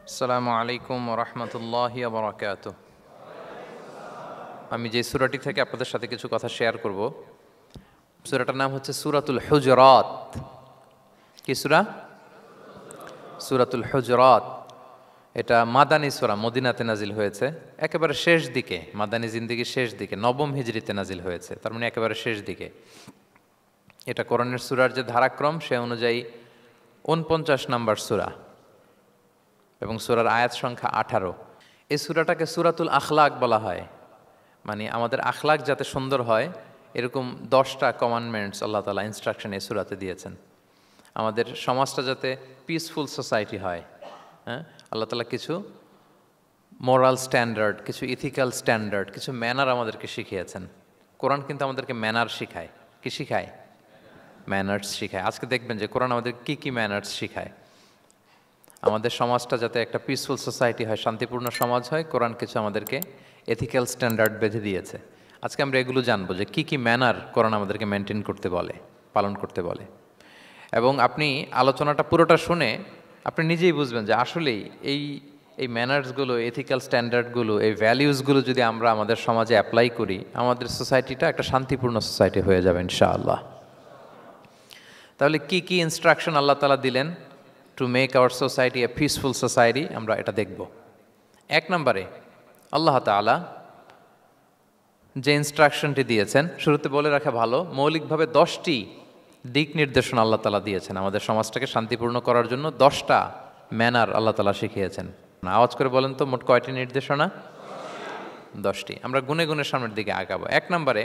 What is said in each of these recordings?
আসসালামু আলাইকুম রহমতুল্লাহি বারাকাতুহ। আমি যে সূরাটি থেকে আপনাদের সাথে কিছু কথা শেয়ার করব, সূরাটার নাম হচ্ছে সূরাতুল হুজরাত। কি সূরা? সূরাতুল হুজরাত। এটা মাদানী সূরা, মদিনাতে নাজিল হয়েছে, একেবারে শেষ দিকে, মাদানী জিন্দেগির শেষ দিকে, নবম হিজরিতে নাজিল হয়েছে, তার মানে একেবারে শেষ দিকে। এটা কোরআনের সূরার যে ধারাক্রম সে অনুযায়ী ৪৯ নম্বর সূরা এবং সূরার আয়াত সংখ্যা ১৮। এই সূরাটাকে সূরাতুল আখলাক বলা হয়, মানে আমাদের আখলাক যাতে সুন্দর হয় এরকম 10টা কমান্ডমেন্টস আল্লাহ তাআলা ইনস্ট্রাকশন এই সূরাতে দিয়েছেন। আমাদের সমাজটা যাতে পিসফুল সোসাইটি হয়, হ্যাঁ, আল্লাহ তাআলা কিছু মোরাল স্ট্যান্ডার্ড, কিছু ইথিক্যাল স্ট্যান্ডার্ড, কিছু ম্যানার আমাদেরকে শিখিয়েছেন। কোরআন কিন্তু আমাদেরকে ম্যানার শিখায়। কি শিখায়? ম্যানার্স শিখায়। আজকে দেখবেন যে কোরআন আমাদের কি কি ম্যানার্স শিখায়। আমাদের সমাজটা যাতে একটা পিসফুল সোসাইটি হয়, শান্তিপূর্ণ সমাজ হয়, কোরআন কিছু আমাদেরকে এথিক্যাল স্ট্যান্ডার্ড বেঁধে দিয়েছে। আজকে আমরা এগুলো জানবো যে কি কি ম্যানার কোরআন আমাদেরকে মেনটেন করতে বলে, পালন করতে বলে। এবং আপনি আলোচনাটা পুরোটা শুনে আপনি নিজেই বুঝবেন যে আসলেই এই এই ম্যানার্সগুলো, এথিক্যাল স্ট্যান্ডার্ডগুলো, এই ভ্যালিউসগুলো যদি আমরা আমাদের সমাজে অ্যাপ্লাই করি, আমাদের সোসাইটিটা একটা শান্তিপূর্ণ সোসাইটি হয়ে যাবে ইনশাআল্লাহ। তাহলে কি কি ইনস্ট্রাকশন আল্লাহ তাআলা দিলেন to make our society a peaceful society, আমরা এটা দেখব। 1 নম্বরে আল্লাহ তাআলা যে ইনস্ট্রাকশনটি দিয়েছেন, শুরুতে বলে রাখা ভালো, মৌলিকভাবে 10টি দিক নির্দেশনা আল্লাহ তাআলা দিয়েছেন আমাদের সমাজটাকে শান্তিপূর্ণ করার জন্য। 10টা ম্যানার আল্লাহ তাআলা শিখিয়েছেন। আওয়াজ করে বলেন তো, মোট কয়টি নির্দেশনা? 10টি। আমরা গুনে গুনে সামনের দিকে আগাবো। 1 নম্বরে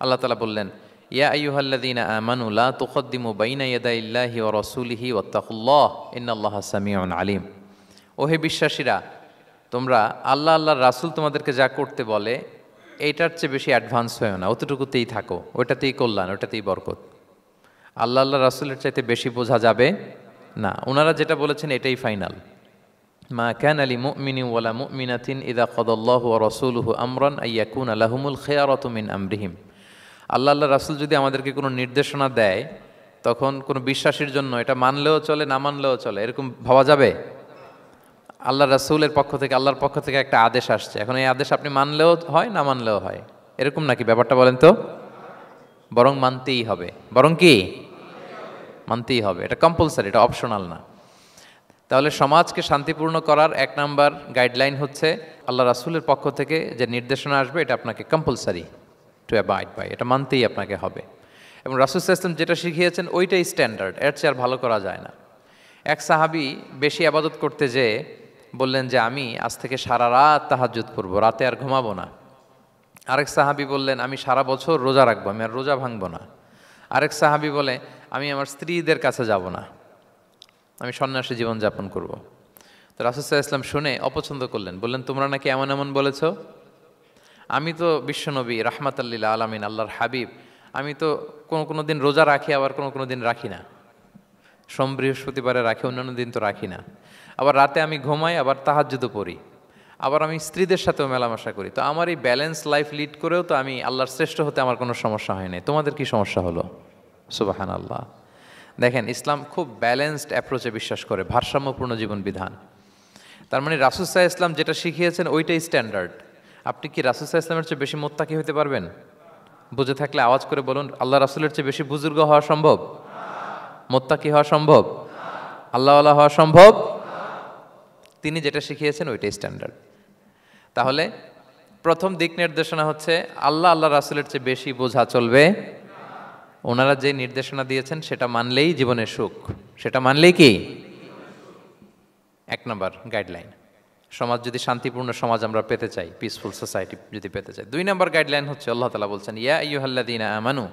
আল্লাহ তাআলা বললেন, ইয়া আইয়ুহাল্লাযীনা আমানু লা তুকদ্দিমু বাইনা ইয়াদাইল্লাহি ওয়া রাসূলিহি ওয়াত্তাকুল্লাহ ইন্নাল্লাহা সামিউন আলিম। ওহে বিশ্বাসীরা, তোমরা আল্লাহ আল্লাহর রাসূল তোমাদেরকে যা করতে বলে এইটার চেয়ে বেশি অ্যাডভান্স হয়েও না, অতটুকুতেই থাকো, ওইটাতেই কল্যাণ, ওইটাতেই বরকত। আল্লাহ আল্লাহ রাসূলের চাইতে বেশি বোঝা যাবে না, ওনারা যেটা বলেছেন এটাই ফাইনাল। মা কানা লিমুমিনিন ওয়ালা মুমিনাতিন ইযা কাদাল্লাহু ওয়া রাসূলুহু আমরান আইয়াকুনা লাহুমুল খিয়ারাতু মিন আমরিহিম। আল্লাহ আল্লাহ রাসূল যদি আমাদেরকে কোনো নির্দেশনা দেয়, তখন কোনো বিশ্বাসীর জন্য এটা মানলেও চলে, না মানলেও চলে, এরকম ভাবা যাবে? আল্লাহ রাসূলের পক্ষ থেকে, আল্লাহর পক্ষ থেকে একটা আদেশ আসছে, এখন এই আদেশ আপনি মানলেও হয়, না মানলেও হয়, এরকম নাকি ব্যাপারটা? বলেন তো। বরং মানতেই হবে। বরং কি? মানতেই হবে। এটা কম্পালসারি, এটা অপশনাল না। তাহলে সমাজকে শান্তিপূর্ণ করার 1 নাম্বার গাইডলাইন হচ্ছে আল্লাহ রাসূলের পক্ষ থেকে যে নির্দেশনা আসবে এটা আপনাকে কম্পালসারি টু অ্যাবাইড বাই, এটা মানতেই আপনাকে হবে। এবং রাসূল সাল্লাল্লাহু আলাইহি ওয়াসাল্লাম যেটা শিখিয়েছেন ওইটাই স্ট্যান্ডার্ড, এর চেয়ে আর ভালো করা যায় না। এক সাহাবী বেশি ইবাদত করতে যেয়ে বললেন যে আমি আজ থেকে সারা রাত তাহাজ্জুদ পড়ব, রাতে আর ঘুমাবো না। আরেক সাহাবী বললেন আমি সারা বছর রোজা রাখবো, আমি আর রোজা ভাঙবো না। আরেক সাহাবী বলে আমি আমার স্ত্রীদের কাছে যাব না, আমি সন্ন্যাসী জীবনযাপন করব। তো রাসূল সাল্লাল্লাহু আলাইহি ওয়াসাল্লাম শুনে অপছন্দ করলেন, বললেন তোমরা নাকি এমন এমন বলেছো, আমি তো বিশ্বনবী রাহমাতাল লিল আলামিন, আল্লাহর হাবিব, আমি তো কোনো দিন রোজা রাখি, আবার কোনো দিন রাখি না, সোম বৃহস্পতিবারে রাখি, অন্যান্য দিন তো রাখি না। আবার রাতে আমি ঘুমাই, আবার তাহাজ্জুদও পড়ি, আবার আমি স্ত্রীদের সাথেও মেলামেশা করি। তো আমার এই ব্যালেন্স লাইফ লিড করেও তো আমি আল্লাহর শ্রেষ্ঠ হতে আমার কোনো সমস্যা হয় নাই, তোমাদের কি সমস্যা হলো? সুবহানাল্লাহ। দেখেন, ইসলাম খুব ব্যালেন্সড অ্যাপ্রোচে বিশ্বাস করে, ভারসাম্যপূর্ণ জীবন বিধান। তার মানে রাসূল সাল্লাল্লাহু আলাইহি ওয়াসাল্লাম যেটা শিখিয়েছেন ওইটাই স্ট্যান্ডার্ড। আপনি কি রাসূল সাল্লাল্লাহু আলাইহি ওয়াসাল্লামের চেয়ে বেশি মুত্তাকি হতে পারবেন? বুঝে থাকলে আওয়াজ করে বলুন, আল্লাহ রাসূলের চেয়ে বেশি বুজুর্গ হওয়া সম্ভব? মুত্তাকি হওয়া সম্ভব? আল্লাহওয়ালা হওয়া সম্ভব? তিনি যেটা শিখিয়েছেন ওইটাই স্ট্যান্ডার্ড। তাহলে প্রথম দিক নির্দেশনা হচ্ছে আল্লাহ আল্লাহ রাসূলের চেয়ে বেশি বোঝা চলবে। ওনারা যে নির্দেশনা দিয়েছেন সেটা মানলেই জীবনের সুখ, সেটা মানলেই কি 1 নম্বর গাইডলাইন। সমাজ যদি শান্তিপূর্ণ সমাজ আমরা পেতে চাই, পিসফুল সোসাইটি যদি পেতে চাই। 2 নম্বর গাইডলাইন হচ্ছে আল্লাহ তাআলা বলছেন, ইয়া আইয়ুহাল্লাযীনা আমানু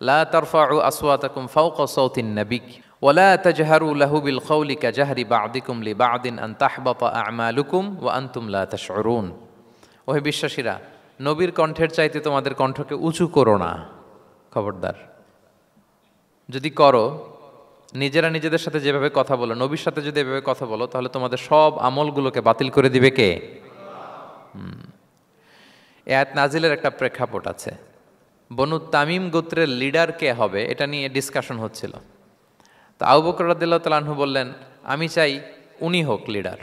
লা তারফাউ আসওয়াতাকুম ফাওকা সাওতিন নবী ওয়া লা তাজহারু লাহু বিল কওলি কাজাহরি বা'দিকুম লিবা'দিন আন তাহবাতা আমালুকুম ওয়া আনতুম লা তাশউরুন। ওহে বিশ্বাসীরা, নবীর কণ্ঠের চাইতে তোমাদের কণ্ঠকে উঁচু করো না, খবরদার। যদি করো, নিজেরা নিজেদের সাথে যেভাবে কথা বলো, নবীর সাথে যদি এভাবে কথা বলো, তাহলে তোমাদের সব আমলগুলোকে বাতিল করে দিবে কে? এই আয়াত নাজিলের একটা প্রেক্ষাপট আছে। বনু তামিম গোত্রের লিডার কে হবে এটা নিয়ে ডিসকাশন হচ্ছিল। তো আবু বকর রাদিয়াল্লাহু তাআলা আনহু বললেন, আমি চাই উনি হোক লিডার।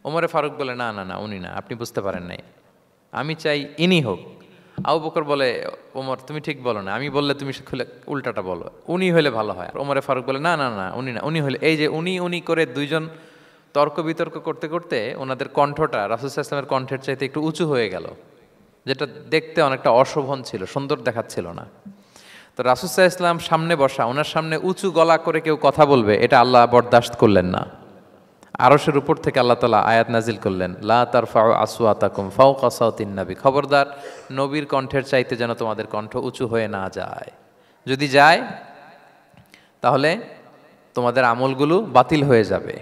ওমরে ফারুক বলে, না না না, উনি না, আপনি বুঝতে পারেন নাই, আমি চাই ইনি হোক। আবু বকর বলে, ওমর তুমি ঠিক বলো না, আমি বললে তুমি খুলে উল্টাটা বলো, উনি হলে ভালো হয়। ওমরে ফারুক বলে, না না না, উনি না, উনি হলে। এই যে উনি উনি করে দুইজন তর্ক বিতর্ক করতে করতে ওনাদের কণ্ঠটা রাসূল সাল্লাল্লাহু আলাইহি ওয়াসাল্লামের কণ্ঠের চাইতে একটু উঁচু হয়ে গেল, যেটা দেখতে অনেকটা অশোভন ছিল, সুন্দর দেখাচ্ছিল না। তো রাসূল সাল্লাল্লাহু আলাইহি ওয়াসাল্লাম সামনে বসা, ওনার সামনে উঁচু গলা করে কেউ কথা বলবে, এটা আল্লাহ বরদাশত করলেন না। আরশের উপর থেকে আল্লাহ তাআলা আয়াত নাজিল করলেন, লা তারফাউ আসওয়াতাকুম ফাওকা সাওতিন নবী, খবরদার নবীর কণ্ঠের চাইতে যেন তোমাদের কণ্ঠ উঁচু হয়ে না যায়। যদি যায় তাহলে তোমাদের আমলগুলো বাতিল হয়ে যাবে,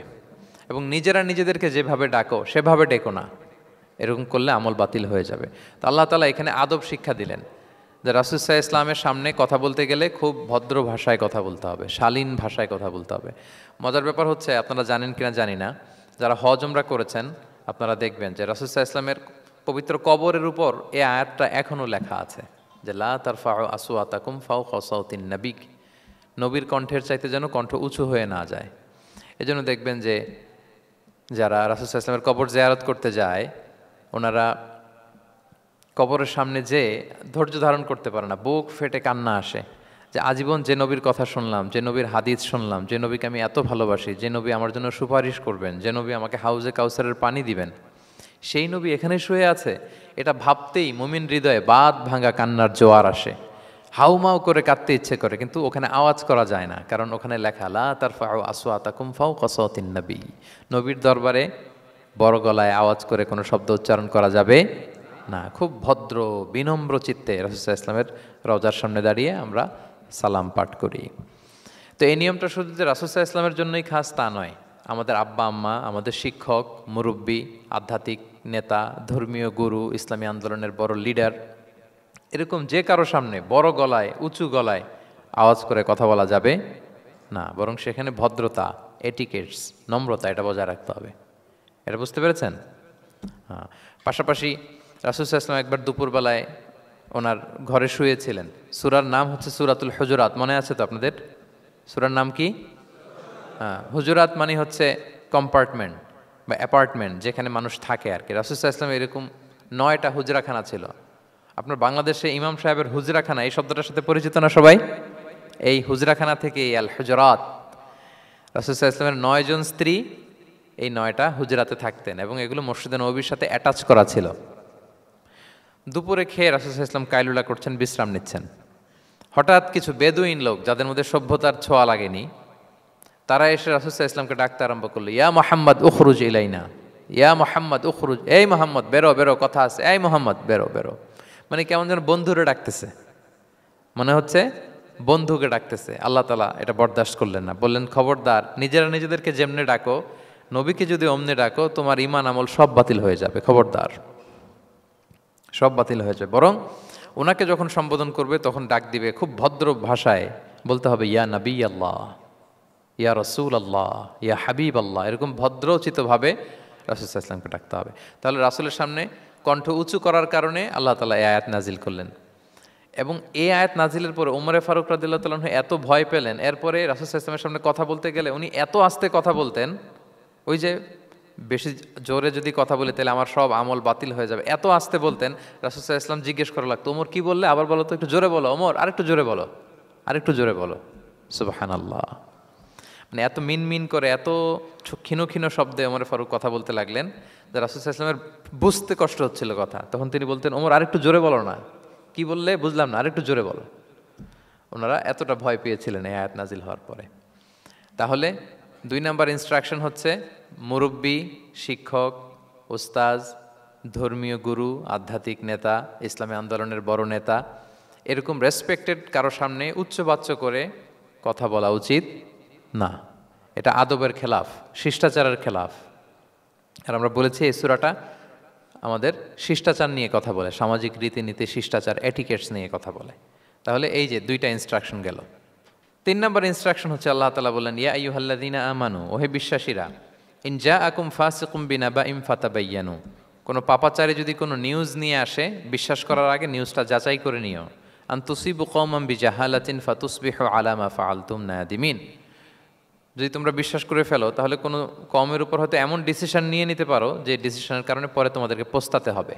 এবং নিজেরা নিজেদেরকে যেভাবে ডাকো সেভাবে ডেকো না, এরকম করলে আমল বাতিল হয়ে যাবে। তো আল্লাহ তাআলা এখানে আদব শিক্ষা দিলেন যে রাসূল সাল্লাল্লাহু আলাইহি ওয়াসাল্লামের সামনে কথা বলতে গেলে খুব ভদ্র ভাষায় কথা বলতে হবে, শালীন ভাষায় কথা বলতে হবে। মজার ব্যাপার হচ্ছে, আপনারা জানেন কিনা জানি না, যারা হজ উমরা করেছেন আপনারা দেখবেন যে রাসূল সাল্লাল্লাহু আলাইহি ওয়াসাল্লামের পবিত্র কবরের উপর এই আয়াতটা এখনও লেখা আছে যে লা তারফাউ আসওয়াতাকুম ফাওকা সাওতিন নবী, নবীর কণ্ঠের চাইতে যেন কণ্ঠ উঁচু হয়ে না যায়। এজন্য দেখবেন যে যারা রাসূল সাল্লাল্লাহু আলাইহি ওয়াসাল্লামের কবর জিয়ারত করতে যায়, ওনারা কবরের সামনে যে ধৈর্য ধারণ করতে পারে না, বুক ফেটে কান্না আসে যে আজীবন যে নবীর কথা শুনলাম, যে নবীর হাদিস শুনলাম, যে নবীকে আমি এত ভালোবাসি, যে নবী আমার জন্য সুপারিশ করবেন, যে নবী আমাকে হাউজে কাউসারের পানি দিবেন, সেই নবী এখানে শুয়ে আছে। এটা ভাবতেই মুমিন হৃদয়ে বাঁধ ভাঙা কান্নার জোয়ার আসে, হাউমাউ করে কাঁদতে ইচ্ছে করে, কিন্তু ওখানে আওয়াজ করা যায় না, কারণ ওখানে লেখা লা তারফাউ আসওয়াতাকুম ফাওকা সাওতিন নবী, নবীর দরবারে বড় গলায় আওয়াজ করে কোনো শব্দ উচ্চারণ করা যাবে না। খুব ভদ্র বিনম্র চিত্তে রাসূল সাল্লাল্লাহু আলাইহি ওয়াসাল্লামের রওজার সামনে দাঁড়িয়ে আমরা সালাম পাঠ করি। তো এই নিয়মটা শুধু যে রাসূল সাল্লাল্লাহু আলাইহি ওয়াসাল্লামের জন্যই খাস তা নয়, আমাদের আব্বা আম্মা, আমাদের শিক্ষক, মুরব্বী, আধ্যাত্মিক নেতা, ধর্মীয় গুরু, ইসলামী আন্দোলনের বড় লিডার, এরকম যে কারো সামনে বড় গলায় উঁচু গলায় আওয়াজ করে কথা বলা যাবে না, বরং সেখানে ভদ্রতা, এটিকেটস, নম্রতা, এটা বজায় রাখতে হবে। এটা বুঝতে পেরেছেন? হ্যাঁ। পাশাপাশি রাসূল সাল্লাল্লাহু আলাইহি ওয়াসাল্লাম একবার দুপুরবেলায় ওনার ঘরে শুয়েছিলেন। সূরার নাম হচ্ছে সূরাতুল হুজুরাত, মনে আছে তো আপনাদের? সূরার নাম কি? হ্যাঁ, হুজুরাত মানে হচ্ছে কম্পার্টমেন্ট বা অ্যাপার্টমেন্ট, যেখানে মানুষ থাকে আর কি। রাসূল সাল্লাল্লাহু আলাইহি ওয়াসাল্লাম এরকম 9টা হুজরাখানা ছিল। আপনার বাংলাদেশে ইমাম সাহেবের হুজরাখানা এই শব্দটার সাথে পরিচিত না সবাই? এই হুজরাখানা থেকে আল হুজরাত, রাসূল সাল্লাল্লাহু আলাইহি ওয়াসাল্লামের 9 জন স্ত্রী এই 9টা হুজরাতে থাকতেন, এবং এগুলো মসজিদে নববীর সাথে অ্যাটাচ করা ছিল। দুপুরে খেয়ে রাসূল সাল্লাল্লাহু আলাইহি ওয়াসাল্লাম কাইলুলা করছেন, বিশ্রাম নিচ্ছেন। হঠাৎ কিছু বেদুইন লোক, যাদের মধ্যে সভ্যতার ছোঁয়া লাগেনি, তারা এসে রাসূল সাল্লাল্লাহু আলাইহি ওয়াসাল্লামকে ডাকতে আরম্ভ করলো, ইয়া মুহাম্মদ উখরুজ ইলাইনা, ইয়া মুহাম্মদ উখরুজ, এই মুহাম্মদ বেরো বেরো, কথা আছে, এই মুহাম্মদ বেরো বেরো। মানে কেমন যেন বন্ধুরে ডাকতেছে, মনে হচ্ছে বন্ধুকে ডাকতেছে। আল্লাহ তাআলা এটা বরদাস্ত করলেন না, বললেন খবরদার, নিজেরা নিজেদেরকে যেমনে ডাকো, নবীকে যদি অমনে ডাকো, তোমার ঈমান আমল সব বাতিল হয়ে যাবে, খবরদার, সব বাতিল হয়ে যাবে। বরং ওনাকে যখন সম্বোধন করবে তখন ডাক দিবে খুব ভদ্র ভাষায়, বলতে হবে ইয়া নবী আল্লাহ, ইয়া রসুল আল্লাহ, ইয়া হাবিব আল্লাহ, এরকম ভদ্রোচিতভাবে রাসূল সাল্লাল্লাহু আলাইহি ওয়াসাল্লামকে ডাকতে হবে। তাহলে রাসূলের সামনে কণ্ঠ উঁচু করার কারণে আল্লাহ তাআলা এই আয়াত নাজিল করলেন, এবং এই আয়াত নাজিলের পরে উমরে ফারুক রাদিয়াল্লাহু তাআলা আনহু এত ভয় পেলেন। এরপরে রাসূল সাল্লাল্লাহু আলাইহি ওয়াসাল্লামের সামনে কথা বলতে গেলে উনি এত আস্তে কথা বলতেন, ওই যে বেশি জোরে যদি কথা বলি তাহলে আমার সব আমল বাতিল হয়ে যাবে, এত আস্তে বলতেন। রাসূল সাল্লাল্লাহু আলাইহি ওয়াসাল্লাম জিজ্ঞেস করা লাগতো, ওমর কি বললে, আবার বলো তো, একটু জোরে বলো ওমর, আরেকটু জোরে বলো, আরেকটু জোরে বলো। সুবহানাল্লাহ। মানে এত মিন মিন করে, এত ক্ষীণ ক্ষীণ শব্দে ওমর ফারুক কথা বলতে লাগলেন যে রাসূল সাল্লাল্লাহু আলাইহি ওয়াসাল্লামের বুঝতে কষ্ট হচ্ছিল কথা। তখন তিনি বলতেন, ওমর আরেকটু জোরে বলো না, কি বললে বুঝলাম না, আরেকটু জোরে বলো। ওনারা এতটা ভয় পেয়েছিলেন এই আয়াত নাজিল হওয়ার পরে। তাহলে 2 নাম্বার ইনস্ট্রাকশন হচ্ছে, মুরব্বী, শিক্ষক, উস্তাজ, ধর্মীয় গুরু, আধ্যাত্মিক নেতা, ইসলামী আন্দোলনের বড় নেতা, এরকম রেসপেক্টেড কারো সামনে উচ্চবাচ্য করে কথা বলা উচিত না। এটা আদবের খেলাফ, শিষ্টাচারের খেলাফ। আর আমরা বলেছি এই সূরাটা আমাদের শিষ্টাচার নিয়ে কথা বলে, সামাজিক রীতিনীতি, শিষ্টাচার, এটিকেটস নিয়ে কথা বলে। তাহলে এই যে 2টা ইনস্ট্রাকশন গেল। 3 নম্বর ইনস্ট্রাকশন হচ্ছে, আল্লাহ তাআলা বললেন, ইয়া আইয়ুহাল্লাযীনা আমানু, ওহে বিশ্বাসীরা, ইন জাআকুম ফাসিকুম বিনাবাইন ফাতাবায়ানু, কোনো পাপাচারী যদি কোনো নিউজ নিয়ে আসে, বিশ্বাস করার আগে নিউজটা যাচাই করে নিও। আন তুসিবু কওমান বিজাহালাতিন ফাতুসবিহু আলা মা ফাআলতুম নাদিমিন, যদি তোমরা বিশ্বাস করে ফেলো তাহলে কোনো কমের উপর হয়তো এমন ডিসিশন নিয়ে নিতে পারো যে ডিসিশনের কারণে পরে তোমাদেরকে পস্তাতে হবে।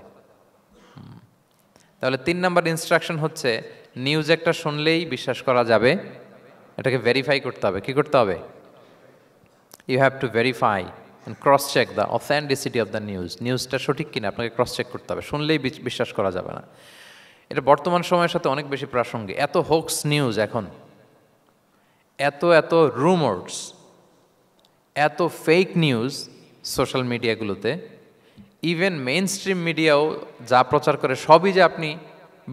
তাহলে 3 নাম্বার ইনস্ট্রাকশন হচ্ছে নিউজ একটা শুনলেই বিশ্বাস করা যাবে, এটাকে ভেরিফাই করতে হবে। কি করতে হবে? You have to verify and cross check the authenticity of the news. নিউজটা সঠিক কিনা আপনাকে ক্রস চেক করতে হবে, শুনলেই বিশ্বাস করা যাবে না। এটা বর্তমান সময়ের সাথে অনেক বেশি প্রাসঙ্গিক। এত হোক্স নিউজ এখন, এত এত রুমার্স, এত ফেক নিউজ সোশ্যাল মিডিয়াগুলোতে, ইভেন মেইন স্ট্রিম মিডিয়াও যা প্রচার করে সবই যে আপনি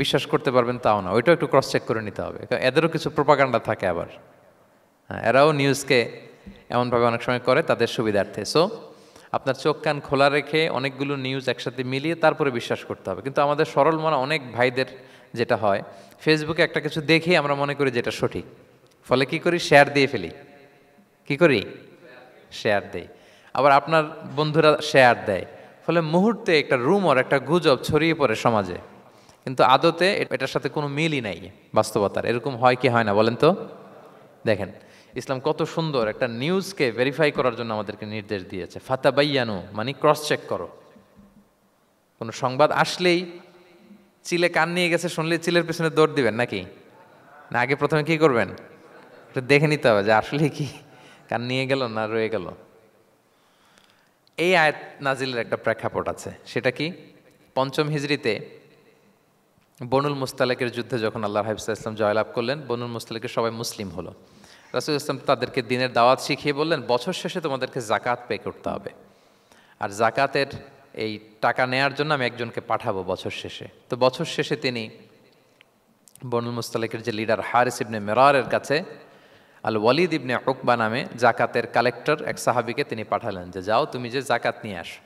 বিশ্বাস করতে পারবেন তাও না, ওইটাও একটু ক্রস চেক করে নিতে হবে। এদেরও কিছু প্রোপাগান্ডা থাকে আবার, এরাও নিউজকে এমনভাবে অনেক সময় করে তাদের সুবিধার্থে। সো আপনার চোখ কান খোলা রেখে অনেকগুলো নিউজ একসাথে মিলিয়ে তারপরে বিশ্বাস করতে হবে। কিন্তু আমাদের সরল মনা অনেক ভাইদের যেটা হয়, ফেসবুকে একটা কিছু দেখেই আমরা মনে করি যেটা সঠিক, ফলে কি করি? শেয়ার দিয়ে ফেলি। কি করি? শেয়ার দেই। আবার আপনার বন্ধুরা শেয়ার দেয়, ফলে মুহূর্তে একটা রুমর, একটা গুজব ছড়িয়ে পড়ে সমাজে, কিন্তু আদতে এটার সাথে কোনো মিলই নাই বাস্তবতার। এরকম হয় কি হয় না বলেন তো? দেখেন ইসলাম কত সুন্দর একটা নিউজকে ভেরিফাই করার জন্য আমাদেরকে নির্দেশ দিয়েছে। ফাতাবাইয়ানু মানে ক্রস চেক করো। কোনো সংবাদ আসলেই চিলে কান নিয়ে গেছে শুনলে চিলের পেছনে দৌড় দিবেন নাকি? না, আগে প্রথমে কি করবেন? একটু দেখে নিতে হবে যে আসলে কি কান নিয়ে গেল না রয়ে গেল। এই আয়াত নাজিলের একটা প্রেক্ষাপট আছে, সেটা কি? 5ম হিজরিতে বনুল মুস্তালেকের যুদ্ধে যখন আল্লাহ হাবিব ইসলাম জয়লাভ করলেন, বনুল মুস্তালেকের সবাই মুসলিম হলো। রাসূল ইসলাম তাদেরকে দিনের দাওয়াত শিখিয়ে বললেন, বছর শেষে তোমাদেরকে জাকাত পে করতে হবে, আর জাকাতের এই টাকা নেয়ার জন্য আমি একজনকে পাঠাবো বছর শেষে। তো বছর শেষে তিনি বনুল মুস্তালেকের যে লিডার হারিস ইবনে মিরারের কাছে আল ওয়ালিদ ইবনে উকবা নামে জাকাতের কালেক্টর এক সাহাবিকে তিনি পাঠালেন যে যাও তুমি যে জাকাত নিয়ে আসো।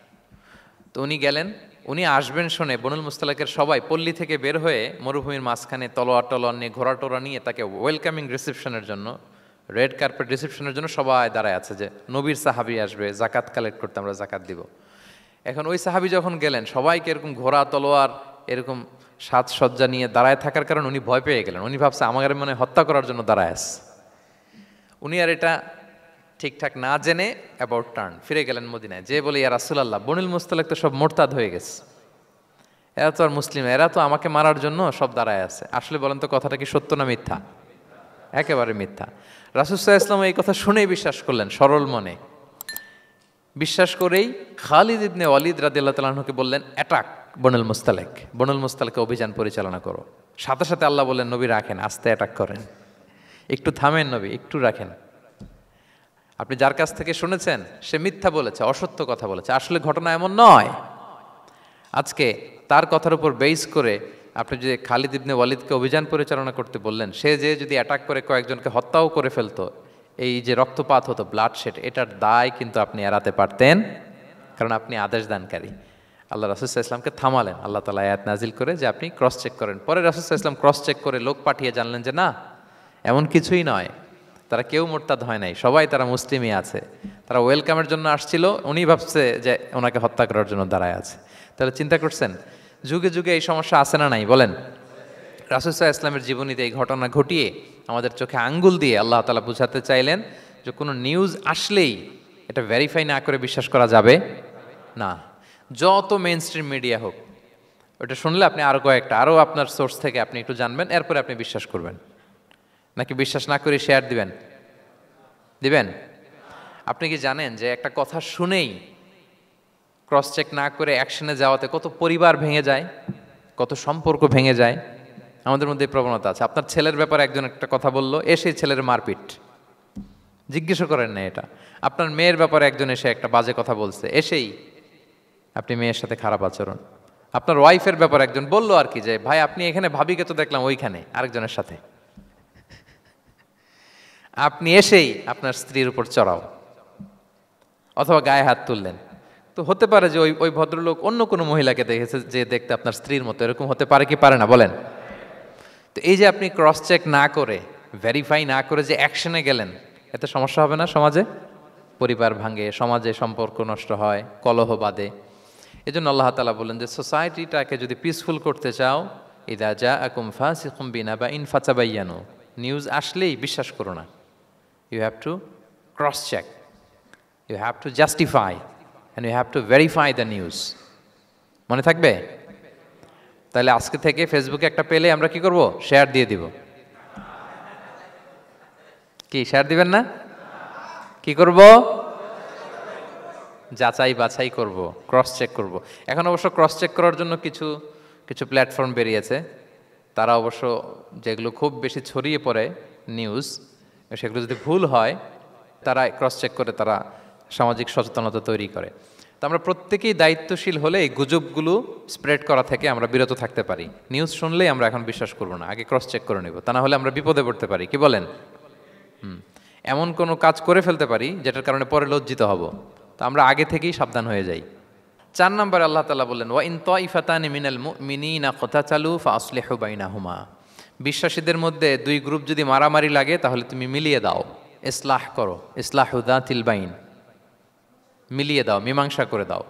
তো উনি গেলেন, উনি আসবেন শুনে বনুল মুস্তালাকের সবাই পল্লী থেকে বের হয়ে মরুভূমির মাঝখানে তলোয়ার নিয়ে, ঘোড়া টোরা নিয়ে তাকে ওয়েলকামিং রিসেপশনের জন্য, রেড কার্পেট রিসেপশনের জন্য সবাই দাঁড়ায় আছে যে নবীর সাহাবি আসবে, জাকাত কালেক্ট করতে, আমরা জাকাত দিব। এখন ওই সাহাবি যখন গেলেন, সবাইকে এরকম ঘোড়া তলোয়ার এরকম সাজসজ্জা নিয়ে দাঁড়ায় থাকার কারণে উনি ভয় পেয়ে গেলেন। উনি ভাবছে আমাদের মনে হত্যা করার জন্য দাঁড়ায় আছে। উনি আর এটা ঠিকঠাক না জেনে অ্যাবাউট টার্ন ফিরে গেলেন মদিনায়, যে বলে ইয়া রাসূলুল্লাহ, বনুল মুস্তালাক তো সব মোরতাদ হয়ে গেছে, এরা তো আর মুসলিম, এরা তো আমাকে মারার জন্য সব দাঁড়ায় আছে। আসলে বলেন তো কথাটা কি সত্য না মিথ্যা? একেবারে মিথ্যা। রাসূল সাল্লাল্লাহু আলাইহি ওয়াসাল্লাম এই কথা শুনেই বিশ্বাস করলেন সরল মনে। বিশ্বাস করেই খালিদ ইবনে ওয়ালিদ রাদিয়াল্লাহু তাআলা আনহুকে বললেন, অ্যাটাক বনুল মুস্তালাক, বনুল মুস্তালাকে অভিযান পরিচালনা করো। সাথে সাথে আল্লাহ বললেন, নবী রাখেন, আস্তে অ্যাটাক করেন, একটু থামেন নবী, একটু রাখেন। আপনি যার কাছ থেকে শুনেছেন সে মিথ্যা বলেছে, অসত্য কথা বলেছে, আসলে ঘটনা এমন নয়। আজকে তার কথার উপর বেস করে আপনি যে খালিদ ইবনে ওয়ালিদকে অভিযান পরিচালনা করতে বললেন, সে যে যদি অ্যাটাক করে কয়েকজনকে হত্যাও করে ফেলতো, এই যে রক্তপাত হতো, ব্লাডশেড, এটার দায় কিন্তু আপনি এড়াতে পারতেন, কারণ আপনি আদেশ দানকারী। আল্লাহ রাসূল সাল্লাল্লাহু আলাইহি ওয়াসাল্লামকে থামালেন আল্লাহ তাআলা আয়াত নাজিল করে যে আপনি ক্রস চেক করেন। পরে রাসূল সাল্লাল্লাহু আলাইহি ওয়াসাল্লাম ক্রস চেক করে লোক পাঠিয়ে জানলেন যে না, এমন কিছুই নয়, তারা কেউ মোরতাদ হয় নাই, সবাই তারা মুসলিমই আছে। তারা ওয়েলকামের জন্য আসছিল, উনি ভাবছে যে ওনাকে হত্যা করার জন্য দাঁড়ায় আছে। তাহলে চিন্তা করছেন যুগে যুগে এই সমস্যা আছে না নাই বলেন? রাসূল সাল্লাল্লাহু আলাইহি ওয়াসাল্লামের জীবনীতে এই ঘটনা ঘটিয়ে আমাদের চোখে আঙ্গুল দিয়ে আল্লাহ তাআলা বুঝাতে চাইলেন যে কোনো নিউজ আসলেই এটা ভেরিফাই না করে বিশ্বাস করা যাবে না। যত মেইন স্ট্রিম মিডিয়া হোক, ওটা শুনলে আপনি আরও কয়েকটা, আরও আপনার সোর্স থেকে আপনি একটু জানবেন, এরপরে আপনি বিশ্বাস করবেন। নাকি বিশ্বাস না করে শেয়ার দিবেন? আপনি কি জানেন যে একটা কথা শুনেই ক্রস চেক না করে অ্যাকশনে যাওয়াতে কত পরিবার ভেঙে যায়, কত সম্পর্ক ভেঙে যায়? আমাদের মধ্যে এই প্রবণতা আছে। আপনার ছেলের ব্যাপারে একজন একটা কথা বলল, এসে ছেলের মারপিট, জিজ্ঞেসও করেন না এটা। আপনার মেয়ের ব্যাপারে একজন এসে একটা বাজে কথা বলছে, এসেই আপনি মেয়ের সাথে খারাপ আচরণ। আপনার ওয়াইফের ব্যাপারে একজন বললো আর কি যে ভাই আপনি এখানে, ভাবিকে তো দেখলাম ওইখানে আরেকজনের সাথে, আপনি এসেই আপনার স্ত্রীর উপর চড়াও অথবা গায়ে হাত তুললেন। তো হতে পারে যে ওই ভদ্রলোক অন্য কোনো মহিলাকে দেখেছে যে দেখতে আপনার স্ত্রীর মতো, এরকম হতে পারে কি পারে না বলেন? তো এই যে আপনি ক্রস চেক না করে, ভেরিফাই না করে যে অ্যাকশনে গেলেন, এতে সমস্যা হবে না সমাজে? পরিবার ভাঙে, সমাজে সম্পর্ক নষ্ট হয়, কলহ বাঁধে। এই জন্য আল্লাহ তাআলা বলেন যে সোসাইটিটাকে যদি পিসফুল করতে চাও, ইযা জাআকুম ফাসিকুম বিনাবাইন ফাতাবায়ানু, নিউজ আসলেই বিশ্বাস করো না, you have to cross check, you have to justify and you have to verify the news. মনে থাকবে? তাহলে আজকে থেকে ফেসবুকে একটা পেলে আমরা কি করব? শেয়ার দিয়ে দিব। কি শেয়ার দিবেন না? কি করব? যাচাই বাছাই করব, ক্রস চেক করব। এখন অবশ্য ক্রস চেক করার জন্য কিছু কিছু প্ল্যাটফর্ম বেরিয়েছে, তারা অবশ্য যেগুলো খুব বেশি ছড়িয়ে পড়ে নিউজ, সেগুলো যদি ভুল হয় তারা ক্রস চেক করে তারা সামাজিক সচেতনতা তৈরি করে। তো আমরা প্রত্যেকেই দায়িত্বশীল হলে এই গুজবগুলো স্প্রেড করা থেকে আমরা বিরত থাকতে পারি। নিউজ শুনলেই আমরা এখন বিশ্বাস করব না, আগে ক্রস চেক করে নেব, তা না হলে আমরা বিপদে পড়তে পারি। কি বলেন? এমন কোনো কাজ করে ফেলতে পারি যেটার কারণে পরে লজ্জিত হব। তো আমরা আগে থেকেই সাবধান হয়ে যাই। 4 নম্বরে আল্লাহ তাআলা বললেন, ওয়া ইন তাইফাতানি মিনাল মুমিনিনা ক্তাতালু ফাআসলিহু বাইনাহুমা। বিশ্বাসীদের মধ্যে 2 গ্রুপ যদি মারামারি লাগে তাহলে তুমি মিলিয়ে দাও, ইসলাহ করো, ইসলাহু যাতিল বাইন, মিলিয়ে দাও, মীমাংসা করে দাও,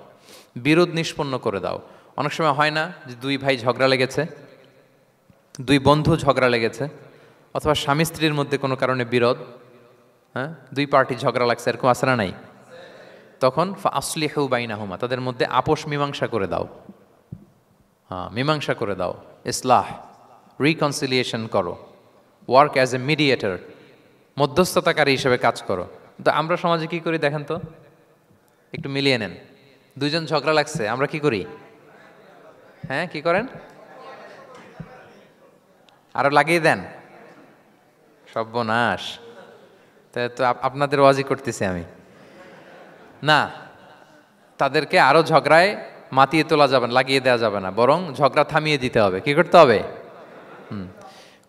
বিরোধ নিষ্পন্ন করে দাও। অনেক সময় হয় না যে 2 ভাই ঝগড়া লেগেছে, 2 বন্ধু ঝগড়া লেগেছে, অথবা স্বামী স্ত্রীর মধ্যে কোনো কারণে বিরোধ, হ্যাঁ, 2 পার্টি ঝগড়া লাগছে, এরকম আছে না নাই? তখন ফাআসলিহু বাইনাহুমা, তাদের মধ্যে আপোষ মীমাংসা করে দাও। হ্যাঁ, মীমাংসা করে দাও, ইসলাহ, রিকনসিলিয়েশন করো, ওয়ার্ক অ্যাজ এ মিডিয়েটর, মধ্যস্থতাকারী হিসেবে কাজ করো। তো আমরা সমাজে কি করি দেখেন তো, একটু মিলিয়ে নেন। 2 জন ঝগড়া লাগছে, আমরা কি করি? হ্যাঁ, কি করেন? আরো লাগিয়ে দেন। সর্বনাশ! তাই তো আপনাদের ওয়াজি করতেছি আমি না, তাদেরকে আরো ঝগড়ায় মাতিয়ে তোলা যাবে না, লাগিয়ে দেওয়া যাবে না, বরং ঝগড়া থামিয়ে দিতে হবে। কি করতে হবে?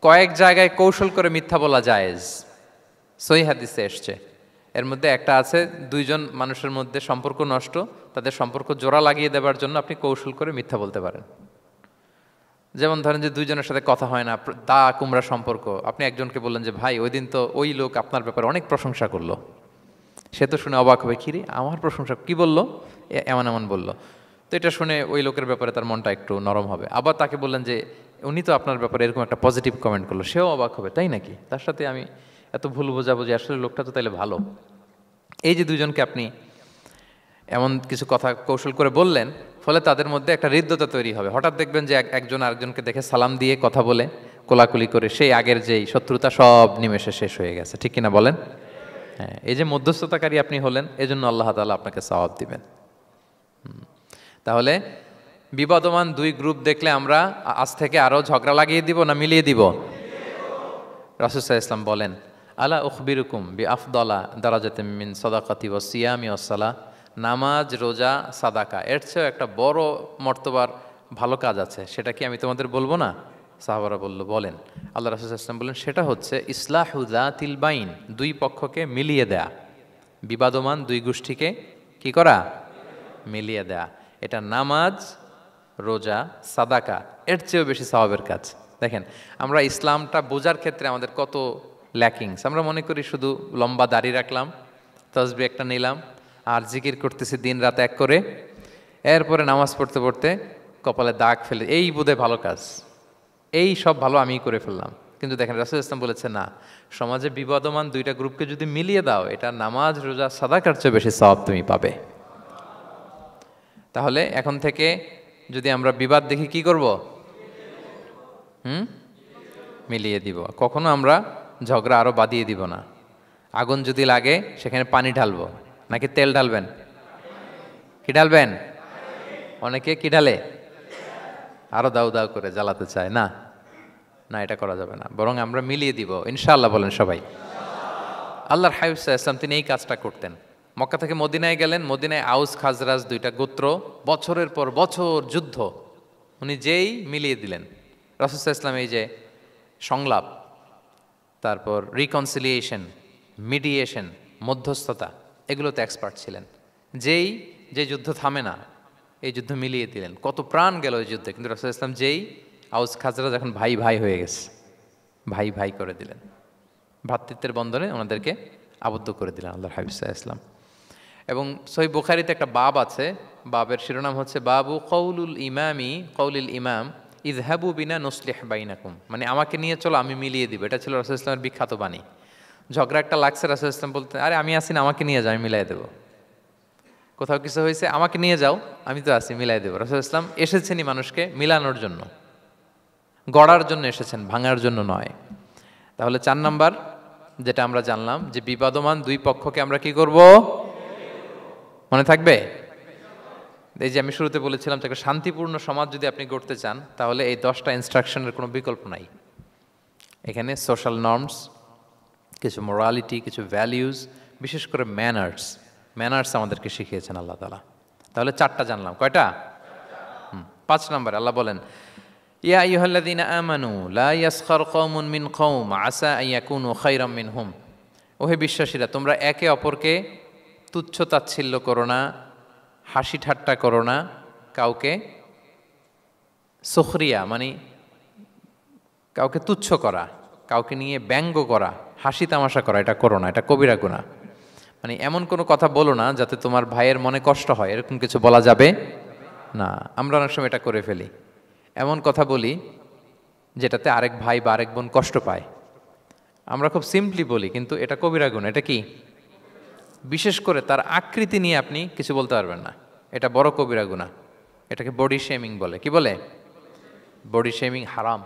কয়েক জায়গায় কৌশল করে মিথ্যা বলা জায়েজ, সহিহ হাদিসে এসছে। এর মধ্যে একটা আছে, 2 জন মানুষের মধ্যে সম্পর্ক নষ্ট, তাদের সম্পর্ক জোড়া লাগিয়ে দেওয়ার জন্য আপনি কৌশল করে মিথ্যা বলতে পারেন। যেমন ধরেন যে 2 জনের সাথে কথা হয় না, দা কুমড়া সম্পর্ক, আপনি একজনকে বললেন যে ভাই ওই দিন তো ওই লোক আপনার ব্যাপারে অনেক প্রশংসা করলো, সে তো শুনে অবাক হবে, কিরে আমার প্রশংসা কি বললো, এমন এমন বললো। তো এটা শুনে ওই লোকের ব্যাপারে তার মনটা একটু নরম হবে। আবার তাকে বললেন যে উনি তো আপনার ব্যাপারে এরকম একটা পজিটিভ কমেন্ট করলো, সেও অবাক হবে, তাই নাকি, তার সাথে আমি এত ভুল বোঝাবো যে আসলে লোকটা তো তাইলে ভালো। এই যে 2 জনকে আপনি এমন কিছু কথা কৌশল করে বললেন, ফলে তাদের মধ্যে একটা হৃদ্যতা তৈরি হবে। হঠাৎ দেখবেন যে একজন আরেকজনকে দেখে সালাম দিয়ে কথা বলে কোলাকুলি করে সেই আগের যেই শত্রুতা সব নিমেষে শেষ হয়ে গেছে। ঠিক কিনা বলেন? হ্যাঁ, এই যে মধ্যস্থতাকারী আপনি হলেন, এজন্য আল্লাহ তাআলা আপনাকে সওয়াব দিবেন। তাহলে বিবাদমান 2 গ্রুপ দেখলে আমরা আজ থেকে আরো ঝগড়া লাগিয়ে দিব না মিলিয়ে দিব? রাসূল সাল্লাল্লাহু আলাইহি ওয়াসাল্লাম বলেন, আলা উখবিরুকুম বিআফদালা দারাজাতিম মিন সাদাকাতি ওয়াস সিয়ামি ওয়াস সালাহ। নামাজ, রোজা, সাদাকা, এর চেয়েও একটা বড় মর্তবার ভালো কাজ আছে, সেটা কি আমি তোমাদের বলবো না? সাহাবারা বলল, বলেন। আল্লাহ রাসূল সাল্লাল্লাহু আলাইহি ওয়াসাল্লাম বললেন, সেটা হচ্ছে ইসলাহু যাতিল বাইন, 2 পক্ষকে মিলিয়ে দেয়া, বিবাদমান 2 গোষ্ঠীকে কি করা? মিলিয়ে দেয়া। এটা নামাজ, রোজা, সাদাকা এর চেয়েও বেশি সওয়াবের কাজ। দেখেন, আমরা ইসলামটা বোঝার ক্ষেত্রে আমাদের কত ল্যাকিংস। আমরা মনে করি শুধু লম্বা দাড়ি রাখলাম, তাসবিহ একটা নিলাম, আর জিকির করতেছি দিন রাত এক করে, এরপরে নামাজ পড়তে পড়তে কপালে দাগ ফেলে, এই বোধহয় ভালো কাজ, এই সব ভালো আমিই করে ফেললাম। কিন্তু দেখেন রাসূল ইসলাম বলেছে, না, সমাজে বিবাদমান 2টা গ্রুপকে যদি মিলিয়ে দাও, এটা নামাজ, রোজা, সাদাকার চেয়ে বেশি সওয়াব তুমি পাবে। তাহলে এখন থেকে যদি আমরা বিবাদ দেখি কি করব? মিলিয়ে দিব। কখনো আমরা ঝগড়া আরো বাড়িয়ে দিব না। আগুন যদি লাগে সেখানে পানি ঢালবো নাকি তেল ঢালবেন? কি ঢালবেন? অনেকে কি ঢালে? আরো দাউ দাউ করে জ্বালাতে চায়। না না, এটা করা যাবে না, বরং আমরা মিলিয়ে দিব ইনশাআল্লাহ। বলেন সবাই। আল্লাহর হাবিব সাল্লাল্লাহু আলাইহি ওয়াসাল্লাম তিনি এই কাজটা করতেন। মক্কা থেকে মদিনায় গেলেন, মদিনায় আউস খাজরাজ 2টা গোত্র, বছরের পর বছর যুদ্ধ, উনি যেই মিলিয়ে দিলেন। রাসূল সাল্লাল্লাহু আলাইহি ওয়াসাল্লাম এই যে সংলাপ, তারপর রিকনসিলিয়েশন, মিডিয়েশন, মধ্যস্থতা, এগুলোতে এক্সপার্ট ছিলেন। যে যুদ্ধ থামে না, এই যুদ্ধ মিলিয়ে দিলেন। কত প্রাণ গেল এই যুদ্ধে, কিন্তু রাসূল ইসলাম যেই আউস খাজরাজ এখন ভাই ভাই হয়ে গেছে, ভাই ভাই করে দিলেন, ভ্রাতৃত্বের বন্ধনে ওনাদেরকে আবদ্ধ করে দিলেন আল্লাহর হাবিব সাল্লাল্লাহু আলাইহি ওয়াসাল্লাম। এবং সহিহ বুখারীতে একটা বাব আছে, বাবের শিরোনাম হচ্ছে বাবু কওলুল ইমাম ইযহাবু বিনা নুসলিহ বাইনাকুম, মানে আমাকে নিয়ে চলো আমি মিলিয়ে দিব। এটা ছিল রাসূল ইসলামের বিখ্যাত বাণী। ঝগড়া একটা লাগছে, রাসূল ইসলাম বলতে, আরে আমি আসি না, আমাকে নিয়ে যাও, আমি মিলাই দেবো। কোথাও কিছু হয়েছে, আমাকে নিয়ে যাও, আমি তো আছি, মিলাই দেবো। রাসূল ইসলাম এসেছেনই মানুষকে মিলানোর জন্য, গড়ার জন্য এসেছেন, ভাঙার জন্য নয়। তাহলে 4 নাম্বার যেটা আমরা জানলাম যে বিবাদমান দুই পক্ষকে আমরা কি করব, মনে থাকবে? এই যে আমি শুরুতে বলেছিলাম যে একটা শান্তিপূর্ণ সমাজ যদি আপনি গড়তে চান, তাহলে এই 10টা ইনস্ট্রাকশনের কোনো বিকল্প নাই। এখানে সোশ্যাল নর্মস, কিছু মোরালিটি, কিছু ভ্যালিউজ, বিশেষ করে ম্যানার্স আমাদেরকে শিখিয়েছেন আল্লাহ তাআলা। তাহলে 4টা জানলাম, কয়টা? 5 নম্বরে আল্লাহ বলেন, ইয়া আইয়ুহাল্লাযীনা আমানু লা ইয়াসখার কওমুন মিন কওম আসা আন ইয়াকুনু খায়রাম মিনহুম। ওহে বিশ্বাসীরা, তোমরা একে অপরকে তুচ্ছ তাচ্ছিল্য করো না, হাসি ঠাট্টা করো না, কাউকে সুখরিয়া মানে কাউকে তুচ্ছ করা, কাউকে নিয়ে ব্যঙ্গ করা, হাসি তামাশা করা, এটা করো না, এটা কবিরা গুনাহ। মানে এমন কোনো কথা বলো না যাতে তোমার ভাইয়ের মনে কষ্ট হয়, এরকম কিছু বলা যাবে না। আমরা অনেক সময় এটা করে ফেলি, এমন কথা বলি যেটাতে আরেক ভাই বা আরেক বোন কষ্ট পায়। আমরা খুব সিম্পলি বলি, কিন্তু এটা কবিরা গুনাহ। এটা কি? বিশেষ করে তার আকৃতি নিয়ে আপনি কিছু বলতে পারবেন না, এটা বড় কবিরা গুনাহ। এটাকে বডি শেমিং বলে। কি বলে? বডি শেমিং হারাম।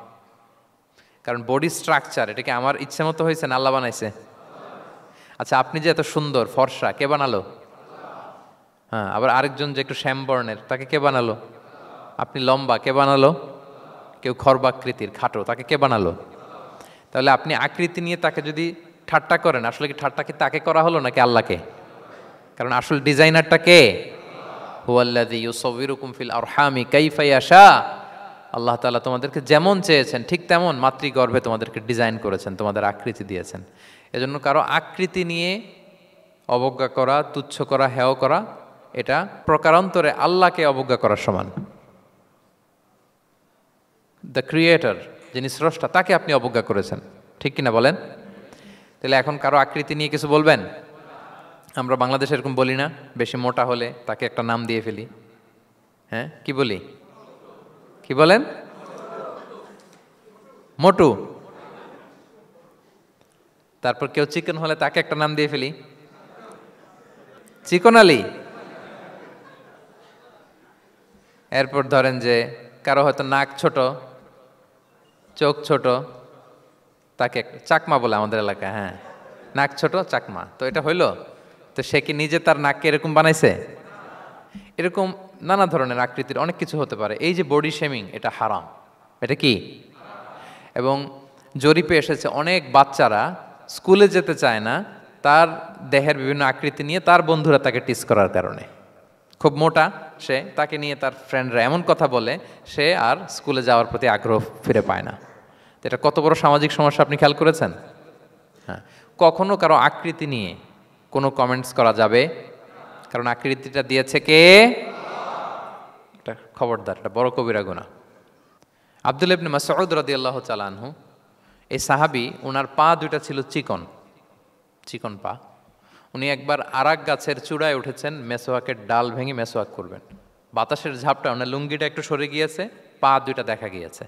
কারণ বডি স্ট্রাকচার, এটা কি আমার ইচ্ছে মতো হয়েছে না আল্লাহ বানাইছে? আচ্ছা, আপনি যে এত সুন্দর ফর্সা, কে বানালো? হ্যাঁ, আবার আরেকজন যে একটু শ্যামবর্ণের, তাকে কে বানালো? আপনি লম্বা, কে বানালো? কেউ খর্বাকৃতির, খাটো, তাকে কে বানালো? তাহলে আপনি আকৃতি নিয়ে তাকে যদি ঠাট্টা করেন, আসলে কি ঠাট্টা কি তাকে করা হলো নাকি আল্লাহকে? কারণ আসল ডিজাইনারটা কে? হুয়াল্লাযী ইউসাউবিরুকুম ফিল আরহামি কাইফা ইয়াশা। আল্লাহ তাআলা তোমাদেরকে যেমন চেয়েছেন ঠিক তেমন মাতৃগর্ভে তোমাদেরকে ডিজাইন করেছেন, তোমাদের আকৃতি দিয়েছেন। এজন্য কারো আকৃতি নিয়ে অবজ্ঞা করা, তুচ্ছ করা, হেয় করা, এটা প্রকারান্তরে আল্লাহকে অবজ্ঞা করার সমান। দ্য ক্রিয়েটর, যিনি স্রষ্টা, তাকে আপনি অবজ্ঞা করেছেন, ঠিক কিনা বলেন? তাহলে এখন কারো আকৃতি নিয়ে কিছু বলবেন? আমরা বাংলাদেশে এরকম বলি না? বেশি মোটা হলে তাকে একটা নাম দিয়ে ফেলি। হ্যাঁ, কি বলি? কি বলেন? মোটু। তারপর কেউ চিকন হলে তাকে একটা নাম দিয়ে ফেলি, চিকন আলী। এরপর ধরেন যে কারো হয়তো নাক ছোট, চোখ ছোট, তাকে চাকমা বলে আমাদের এলাকায়। হ্যাঁ, নাক ছোট, চাকমা। তো এটা হইলো? তো সে কি নিজে তার নাককে এরকম বানাইছে? এরকম নানা ধরনের আকৃতির অনেক কিছু হতে পারে। এই যে বডি শেমিং, এটা হারাম। এটা কি? এবং জরিপে এসেছে অনেক বাচ্চারা স্কুলে যেতে চায় না তার দেহের বিভিন্ন আকৃতি নিয়ে, তার বন্ধুরা তাকে টিস করার কারণে। খুব মোটা সে, তাকে নিয়ে তার ফ্রেন্ডরা এমন কথা বলে, সে আর স্কুলে যাওয়ার প্রতি আগ্রহ ফিরে পায় না। তো এটা কত বড় সামাজিক সমস্যা আপনি খেয়াল করেছেন? হ্যাঁ, কখনো কারো আকৃতি নিয়ে কোনো কমেন্টস করা যাবে? কারণ আকৃতিটা দিয়েছে কে? এটা খবরদার, এটা বড় কবিরা গুনাহ। আব্দুল্লাহ ইবনে মাসউদ রাদিয়াল্লাহু তাআলা আনহু, এই সাহাবী, ওনার পা দুইটা ছিল চিকন পা। উনি একবার আরাক গাছের চূড়ায় উঠেছেন, মেসোয়াকের ডাল ভেঙে মেসোয়াক করবেন। বাতাসের ঝাপটা, ওনার লুঙ্গিটা একটু সরে গিয়েছে, পা দুইটা দেখা গিয়েছে।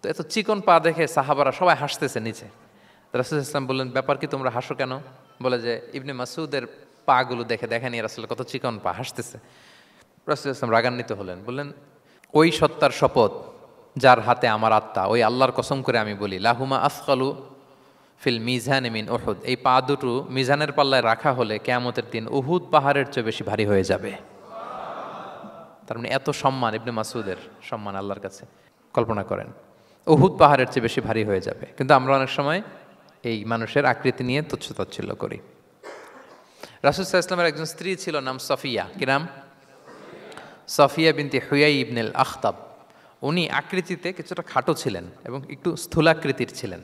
তো এত চিকন পা দেখে সাহাবারা সবাই হাসতেছে নিচে। রাসূল ইসলাম বললেন, ব্যাপার কি, তোমরা হাসো কেন? বলে যে ইবনে মাসউদের পাগুলো দেখে দেখেনি রাসূল কত চিকন পা, হাসতেছে। রাসূল ইসলাম রাগান্বিত হলেন, বললেন, ওই সত্তার শপথ যার হাতে আমার আত্মা, ওই আল্লাহর কসম করে আমি বলি, লাহুমা আসকালু ফিল মিজান মিন উহুদ, এই পা দুটো মিজানের পাল্লায় রাখা হলে কিয়ামতের দিন উহুদ পাহাড়ের চেয়ে বেশি ভারী হয়ে যাবে। তার মানে এত সম্মান ইবনে মাসউদের, সম্মান আল্লাহর কাছে, কল্পনা করেন, উহুদ পাহাড়ের চেয়ে বেশি ভারী হয়ে যাবে। কিন্তু আমরা অনেক সময় এই মানুষের আকৃতি নিয়ে তুচ্ছ তাচ্ছিল্য করি। রাসূল সাল্লাল্লাহু আলাইহি ওয়াসাল্লামের একজন স্ত্রী ছিল, নাম সফিয়া। কি নাম? সফিয়া বিনতে হুয়াই ইবনুল আখতাব। উনি আকৃতিতে কিছুটা খাটো ছিলেন এবং একটু স্থূলাকৃতির ছিলেন।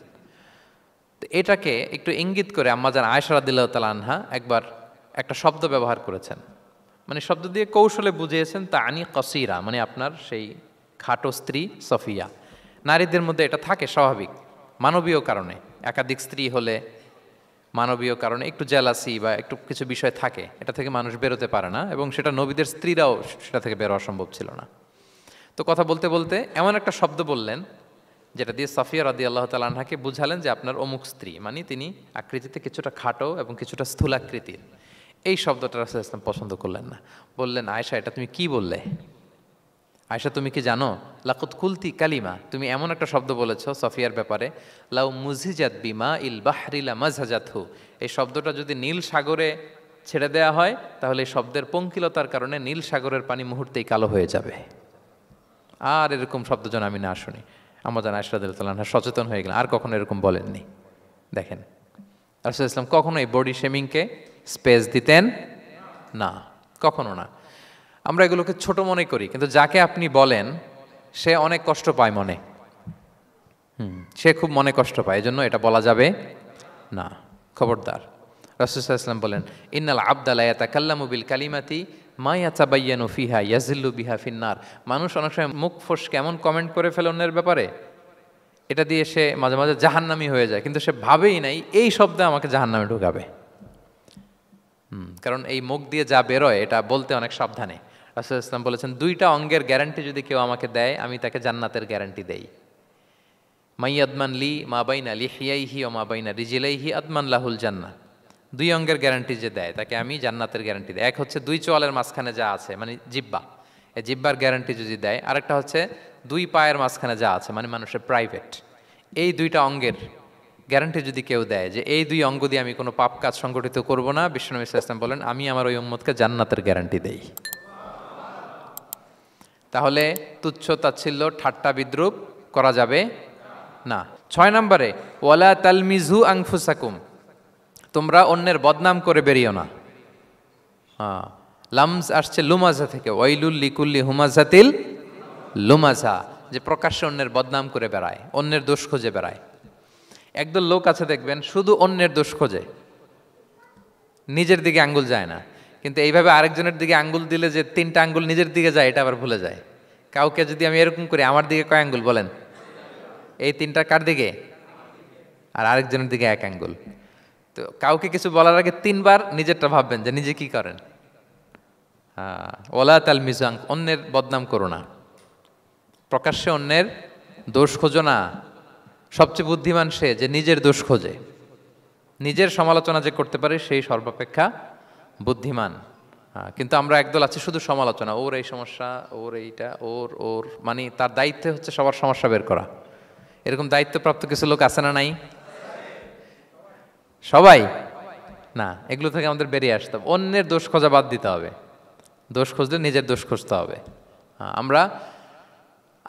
তো এটাকে একটু ইঙ্গিত করে আম্মাজান আয়েশা রাদিয়াল্লাহু তাআলা আনহা একবার একটা শব্দ ব্যবহার করেছেন, মানে শব্দ দিয়ে কৌশলে বুঝিয়েছেন, তানি কসিরা, মানে আপনার সেই খাটো স্ত্রী সফিয়া। নারীদের মধ্যে এটা থাকে স্বাভাবিক, মানবীয় কারণে। একাধিক স্ত্রী হলে মানবীয় কারণে একটু জেলাসি বা একটু কিছু বিষয় থাকে, এটা থেকে মানুষ বেরোতে পারে না, এবং সেটা নবীদের স্ত্রীরাও সেটা থেকে বেরোয়া সম্ভব ছিল না। তো কথা বলতে বলতে এমন একটা শব্দ বললেন যেটা দিয়ে সাফিয়া রাদিয়াল্লাহু তাআলা আনহাকে বুঝালেন যে আপনার অমুক স্ত্রী, মানে তিনি আকৃতিতে কিছুটা খাটো এবং কিছুটা স্থূলাকৃতির। এই শব্দটা রাসূল ইসলাম পছন্দ করলেন না। বললেন, আয়েশা এটা তুমি কি বললে? আয়েশা তুমি কি জানো, লাকুত কুলতি কালিমা, তুমি এমন একটা শব্দ বলেছো সফিয়ার ব্যাপারে, লাউ মুজিজাত বিমা ইল বাহরিলা মাজহাজাতহু, এই শব্দটা যদি নীল সাগরে ছেড়ে দেয়া হয় তাহলে এই শব্দের পঙ্কিলতার কারণে নীল সাগরের পানি মুহূর্তেই কালো হয়ে যাবে। আর এরকম শব্দ যেন আমি না শুনি। আমার জান আয়েশা রাদিয়াল্লাহু তাআলা আনহা সচেতন হয়ে গেলেন, আর কখনো এরকম বলেননি। দেখেন রাসূল ইসলাম কখনো এই বডি শেমিংকে স্পেস দিতেন না, কখনো না। আমরা এগুলোকে ছোট মনে করি, কিন্তু যাকে আপনি বলেন সে অনেক কষ্ট পায় মনে, সে খুব মনে কষ্ট পায়, এজন্য এটা বলা যাবে না, খবরদার। রাসূল সাল্লাল্লাহু আলাইহি ওয়াসাল্লাম বলেন, ইন্নাল আবদা লা ইয়াতাকাল্লামু বিল কালিমাতি মা ইয়াতাবায়্যানু ফিহা ইয়াজিল্লু বিহা ফিন্নার। মানুষ অনেক সময় মুখ ফসকে এমন কমেন্ট করে ফেলে অন্যের ব্যাপারে, এটা দিয়ে সে মাঝে মাঝে জাহান্নামী হয়ে যায়, কিন্তু সে ভাবেই নাই এই শব্দে আমাকে জাহান্নামে ঢুকাবে। কারণ এই মুখ দিয়ে যা বেরোয় এটা বলতে অনেক সাবধানে। রাসূল ইসলাম বলেছেন, দুইটা অঙ্গের গ্যারান্টি যদি কেউ আমাকে দেয় আমি তাকে জান্নাতের গ্যারান্টি দেই। মাইয়াদমান লি মা বাইনা লিহিয়াইহি ওয়া মা বাইনা রিজলাইহি আদমান লাহুল জান্নাহ। দুই অঙ্গের গ্যারান্টি যে দেয় তাকে আমি জান্নাতের গ্যারান্টি দেই। এক হচ্ছে দুই চোয়ালের মাঝখানে যা আছে মানে জিহ্বা, এই জিহ্বার গ্যারান্টি যদি দেয়। আরেকটা হচ্ছে দুই পায়ের মাঝখানে যা আছে মানে মানুষের প্রাইভেট। এই দুইটা অঙ্গের গ্যারান্টি যদি কেউ দেয় যে এই দুই অঙ্গ দিয়ে আমি কোনো পাপ কাজ সংগঠিত করব না, বিশ্বনবী সাল্লাল্লাহু আলাইহি ওয়াসাল্লাম বলেন আমি আমার ওই উম্মতকে জান্নাতের গ্যারান্টি দেই। তাহলে তুচ্ছ তাচ্ছিল্য ঠাট্টা বিদ্রুপ করা যাবে না। 6 নম্বরে ওয়ালা তালমিজু আনফুসাকুম, তোমরা অন্যের বদনাম করে বেরিও না। লামজ আসছে লুমাজা থেকে, ওয়াইলুল লিকুল্লি হুমাজাতিল লুমাজা, যে প্রকাশ্যে অন্যের বদনাম করে বেড়ায়, অন্যের দোষ খুঁজে বেড়ায়। একদল লোক আছে দেখবেন শুধু অন্যের দোষ খোঁজে, নিজের দিকে আঙ্গুল যায় না। কিন্তু এইভাবে আরেকজনের দিকে আঙ্গুল দিলে যে 3টা আঙ্গুল নিজের দিকে যায় এটা আবার ভুলে যায়। কাউকে যদি আমি এরকম করি, আমার দিকে কয় আঙ্গুল বলেন? এই 3টা কার দিকে? আর আরেকজনের দিকে 1 আঙ্গুল। তো কাউকে কিছু বলার আগে 3 বার নিজেরটা ভাববেন যে নিজে কি করেন। ওয়ালা তালমিজু, অন্যের বদনাম করো না, প্রকাশ্যে অন্যের দোষ খোঁজো না। সবচেয়ে বুদ্ধিমান সে যে নিজের দোষ খোঁজে, নিজের সমালোচনা যে করতে পারে সেই সর্বাপেক্ষা বুদ্ধিমান। কিন্তু আমরা একদল আছি শুধু সমালোচনা, ওর এই সমস্যা, ওর এইটা, ওর ওর মানে তার দায়িত্ব হচ্ছে সবার সমস্যা বের করা। এরকম দায়িত্বপ্রাপ্ত কিছু লোক আছে না নাই? সবাই না, এগুলো থেকে আমাদের বেরিয়ে আসতে হবে। অন্যের দোষ খোঁজা বাদ দিতে হবে, দোষ খুঁজলে নিজের দোষ খুঁজতে হবে। আমরা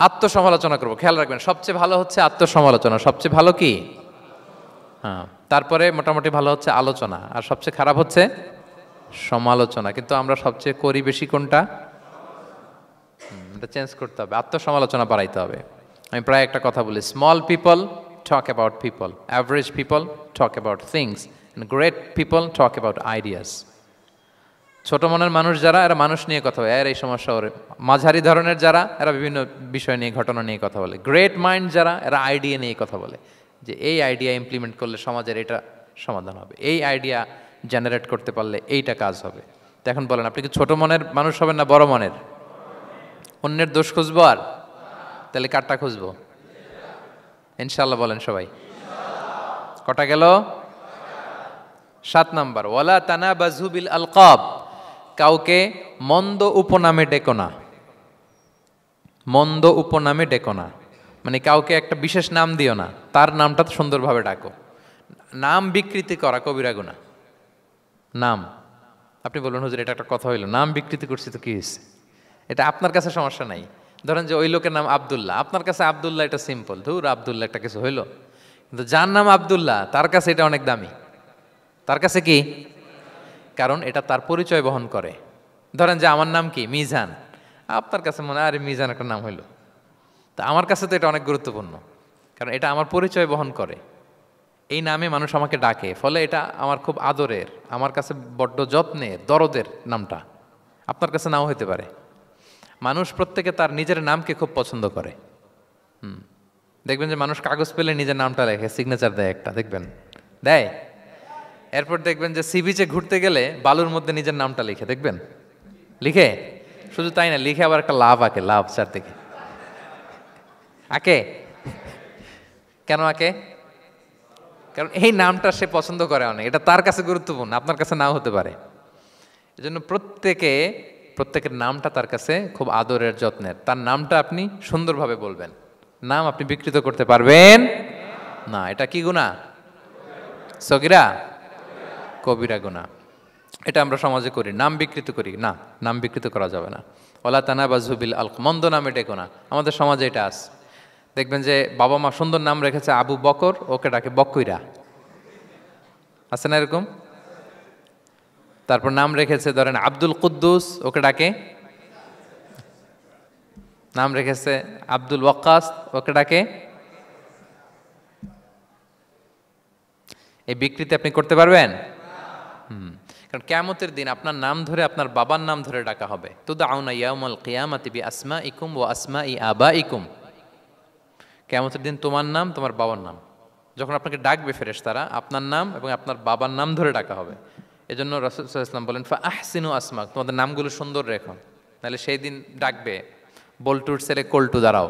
আত্মসমালোচনা করবো। খেয়াল রাখবেন সবচেয়ে ভালো হচ্ছে আত্মসমালোচনা, সবচেয়ে ভালো কি? তারপরে মোটামুটি ভালো হচ্ছে আলোচনা, আর সবচেয়ে খারাপ হচ্ছে সমালোচনা। কিন্তু আমরা সবচেয়ে করি বেশি কোনটা? এটা চেঞ্জ করতে হবে, আত্মসমালোচনা বাড়াইতে হবে। আমি প্রায় একটা কথা বলি, small people talk about people, average people talk about things, and great people talk about ideas. ছোট মনের মানুষ যারা, এরা মানুষ নিয়ে কথা বলে, এর এই সমস্যা ওর। মাঝারি ধরনের যারা, এরা বিভিন্ন বিষয় নিয়ে, ঘটনা নিয়ে কথা বলে। গ্রেট মাইন্ড যারা, এরা আইডিয়া নিয়ে কথা বলে, যে এই আইডিয়া ইমপ্লিমেন্ট করলে সমাজের এটা সমাধান হবে, এই আইডিয়া জেনারেট করতে পারলে এইটা কাজ হবে। তো এখন বলেন, আপনি কি ছোট মনের মানুষ হবেন না বড় মনের? অন্যের দোষ খুঁজবো আর তাহলে কারটা খুঁজবো? ইনশাআল্লাহ বলেন সবাই। কটা গেল? 7 নাম্বার, ওয়ালা তানাবাজু বিল আলকাব, কাউকে মন্দ উপনামে ডেকো না। মন্দ উপনামে ডেকো না মানে কাউকে একটা বিশেষ নাম দিও না, তার নামটা সুন্দরভাবে ডাকো। নাম বিকৃতি করা কবিরা গুনাহ। নাম আপনি বলুন, হুজুর এটা একটা কথা হইলো, নাম বিকৃতি করছি তো কি হয়েছে? এটা আপনার কাছে সমস্যা নাই। ধরেন যে ওই লোকের নাম আব্দুল্লাহ, আপনার কাছে আব্দুল্লাহ এটা সিম্পল, ধুর আব্দুল্লাহ একটা কিছু হইলো। কিন্তু যার নাম আব্দুল্লাহ তার কাছে এটা অনেক দামি। তার কাছে কি? কারণ এটা তার পরিচয় বহন করে। ধরেন যে আমার নাম কি মিজান, আপনার কাছে মনে হয় আরে মিজান একটা নাম হইলো, তা আমার কাছে তো এটা অনেক গুরুত্বপূর্ণ, কারণ এটা আমার পরিচয় বহন করে। এই নামে মানুষ আমাকে ডাকে, ফলে এটা আমার খুব আদরের, আমার কাছে বড্ড যত্নের, দরদের নামটা। আপনার কাছে নাও হতে পারে। মানুষ প্রত্যেকে তার নিজের নামকে খুব পছন্দ করে। দেখবেন যে মানুষ কাগজ পেলে নিজের নামটা লেখে, সিগনেচার দেয় একটা, দেখবেন দেয়। এরপর দেখবেন যে সি বিচে ঘুরতে গেলে বালুর মধ্যে নিজের নামটা লিখে, দেখবেন লিখে। শুধু তাই না, লিখে আবার একটা লাভ আঁকে, লাভ চারদিকে আঁকে। কেন আঁকে? কারণ এই নামটা সে পছন্দ করে অনেক, এটা তার কাছে গুরুত্বপূর্ণ, আপনার কাছে নাও হতে পারে। এজন্য প্রত্যেকের নামটা তার কাছে খুব আদরের, যত্নের। তার নামটা আপনি সুন্দরভাবে বলবেন। নাম আপনি বিকৃত করতে পারবেন না। এটা কি গুনাহ? সগীরা কবিরা গুনাহ। এটা আমরা সমাজে করি, নাম বিকৃত করি। না, নাম বিকৃত করা যাবে না। ওয়ালা তানাবাযু বিল আলক, মন্দ নামে ডেকো না। আমাদের সমাজে এটা আছে। দেখবেন যে বাবা মা সুন্দর নাম রেখেছে আবু বকর, ওকে ডাকে বকইরা। আছে না এরকম? তারপর নাম রেখেছে ধরেন আব্দুল কুদ্দুস, ওকে ডাকে। নাম রেখেছে আব্দুল ওয়াক্কাস, ওকে ডাকে। এই বিকৃতি আপনি করতে পারবেন? কারণ কিয়ামতের দিন আপনার নাম ধরে, আপনার বাবার নাম ধরে ডাকা হবে। তুদআউনা ইয়াউমাল কিয়ামাতি বিআসমাইকুম ওয়া আসমাই আবাইকুম। কিয়ামতের দিন তোমার নাম, তোমার বাবার নাম, যখন আপনাকে ডাকবে ফেরেশতারা, আপনার নাম এবং আপনার বাবার নাম ধরে ডাকা হবে। এজন্য রাসূল সাল্লাল্লাহু আলাইহি ওয়াসাল্লাম বলেন, ফাআহসিনু আসমাক, তোমাদের নামগুলো সুন্দর রেখো, নাহলে সেই দিন ডাকবে বল্টুর ছেলে কল্টু দাঁড়াও,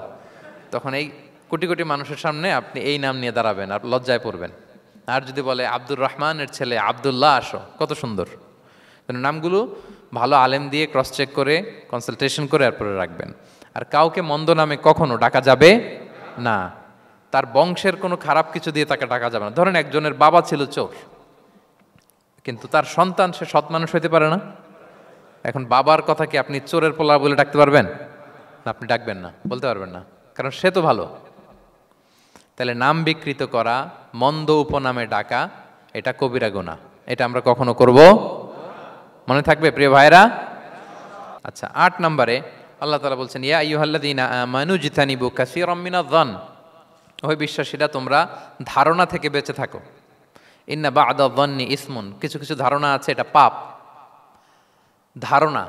তখন এই কোটি কোটি মানুষের সামনে আপনি এই নাম নিয়ে দাঁড়াবেন আর লজ্জায় পড়বেন। আর যদি বলে আব্দুর রহমানের ছেলে আব্দুল্লাহ, আসো, কত সুন্দর। নামগুলো ভালো আলেম দিয়ে ক্রস চেক করে, কনসালটেশন করে এরপরে রাখবেন। আর কাউকে মন্দ নামে কখনো ডাকা যাবে না। তার বংশের কোনো খারাপ কিছু দিয়ে তাকে ডাকা যাবে না। ধরেন একজনের বাবা ছিল চোর, কিন্তু তার সন্তান সে সৎ মানুষ হইতে পারে না। এখন বাবার কথা কি আপনি চোরের পোলা বলে ডাকতে পারবেন? না, আপনি ডাকবেন না, বলতে পারবেন না, কারণ সে তো ভালো। তাহলে নাম বিকৃত করা, মন্দ উপনামে ডাকা, এটা কবিরা গুনাহ। এটা আমরা কখনো করব? মনে থাকবে প্রিয় ভাইরা? আচ্ছা, ৮ নম্বরে আল্লাহ তাআলা বলছেন, ইয়া আইয়ুহাল্লাযীনা আমানু জিতানিবু কাসীরাম মিনায-যন, ওই বিশ্বাসীরা তোমরা ধারণা থেকে বেঁচে থাকো। ইন্না বা'দা-যন্নি ইসমুন, কিছু কিছু ধারণা আছে এটা পাপ। ধারণা,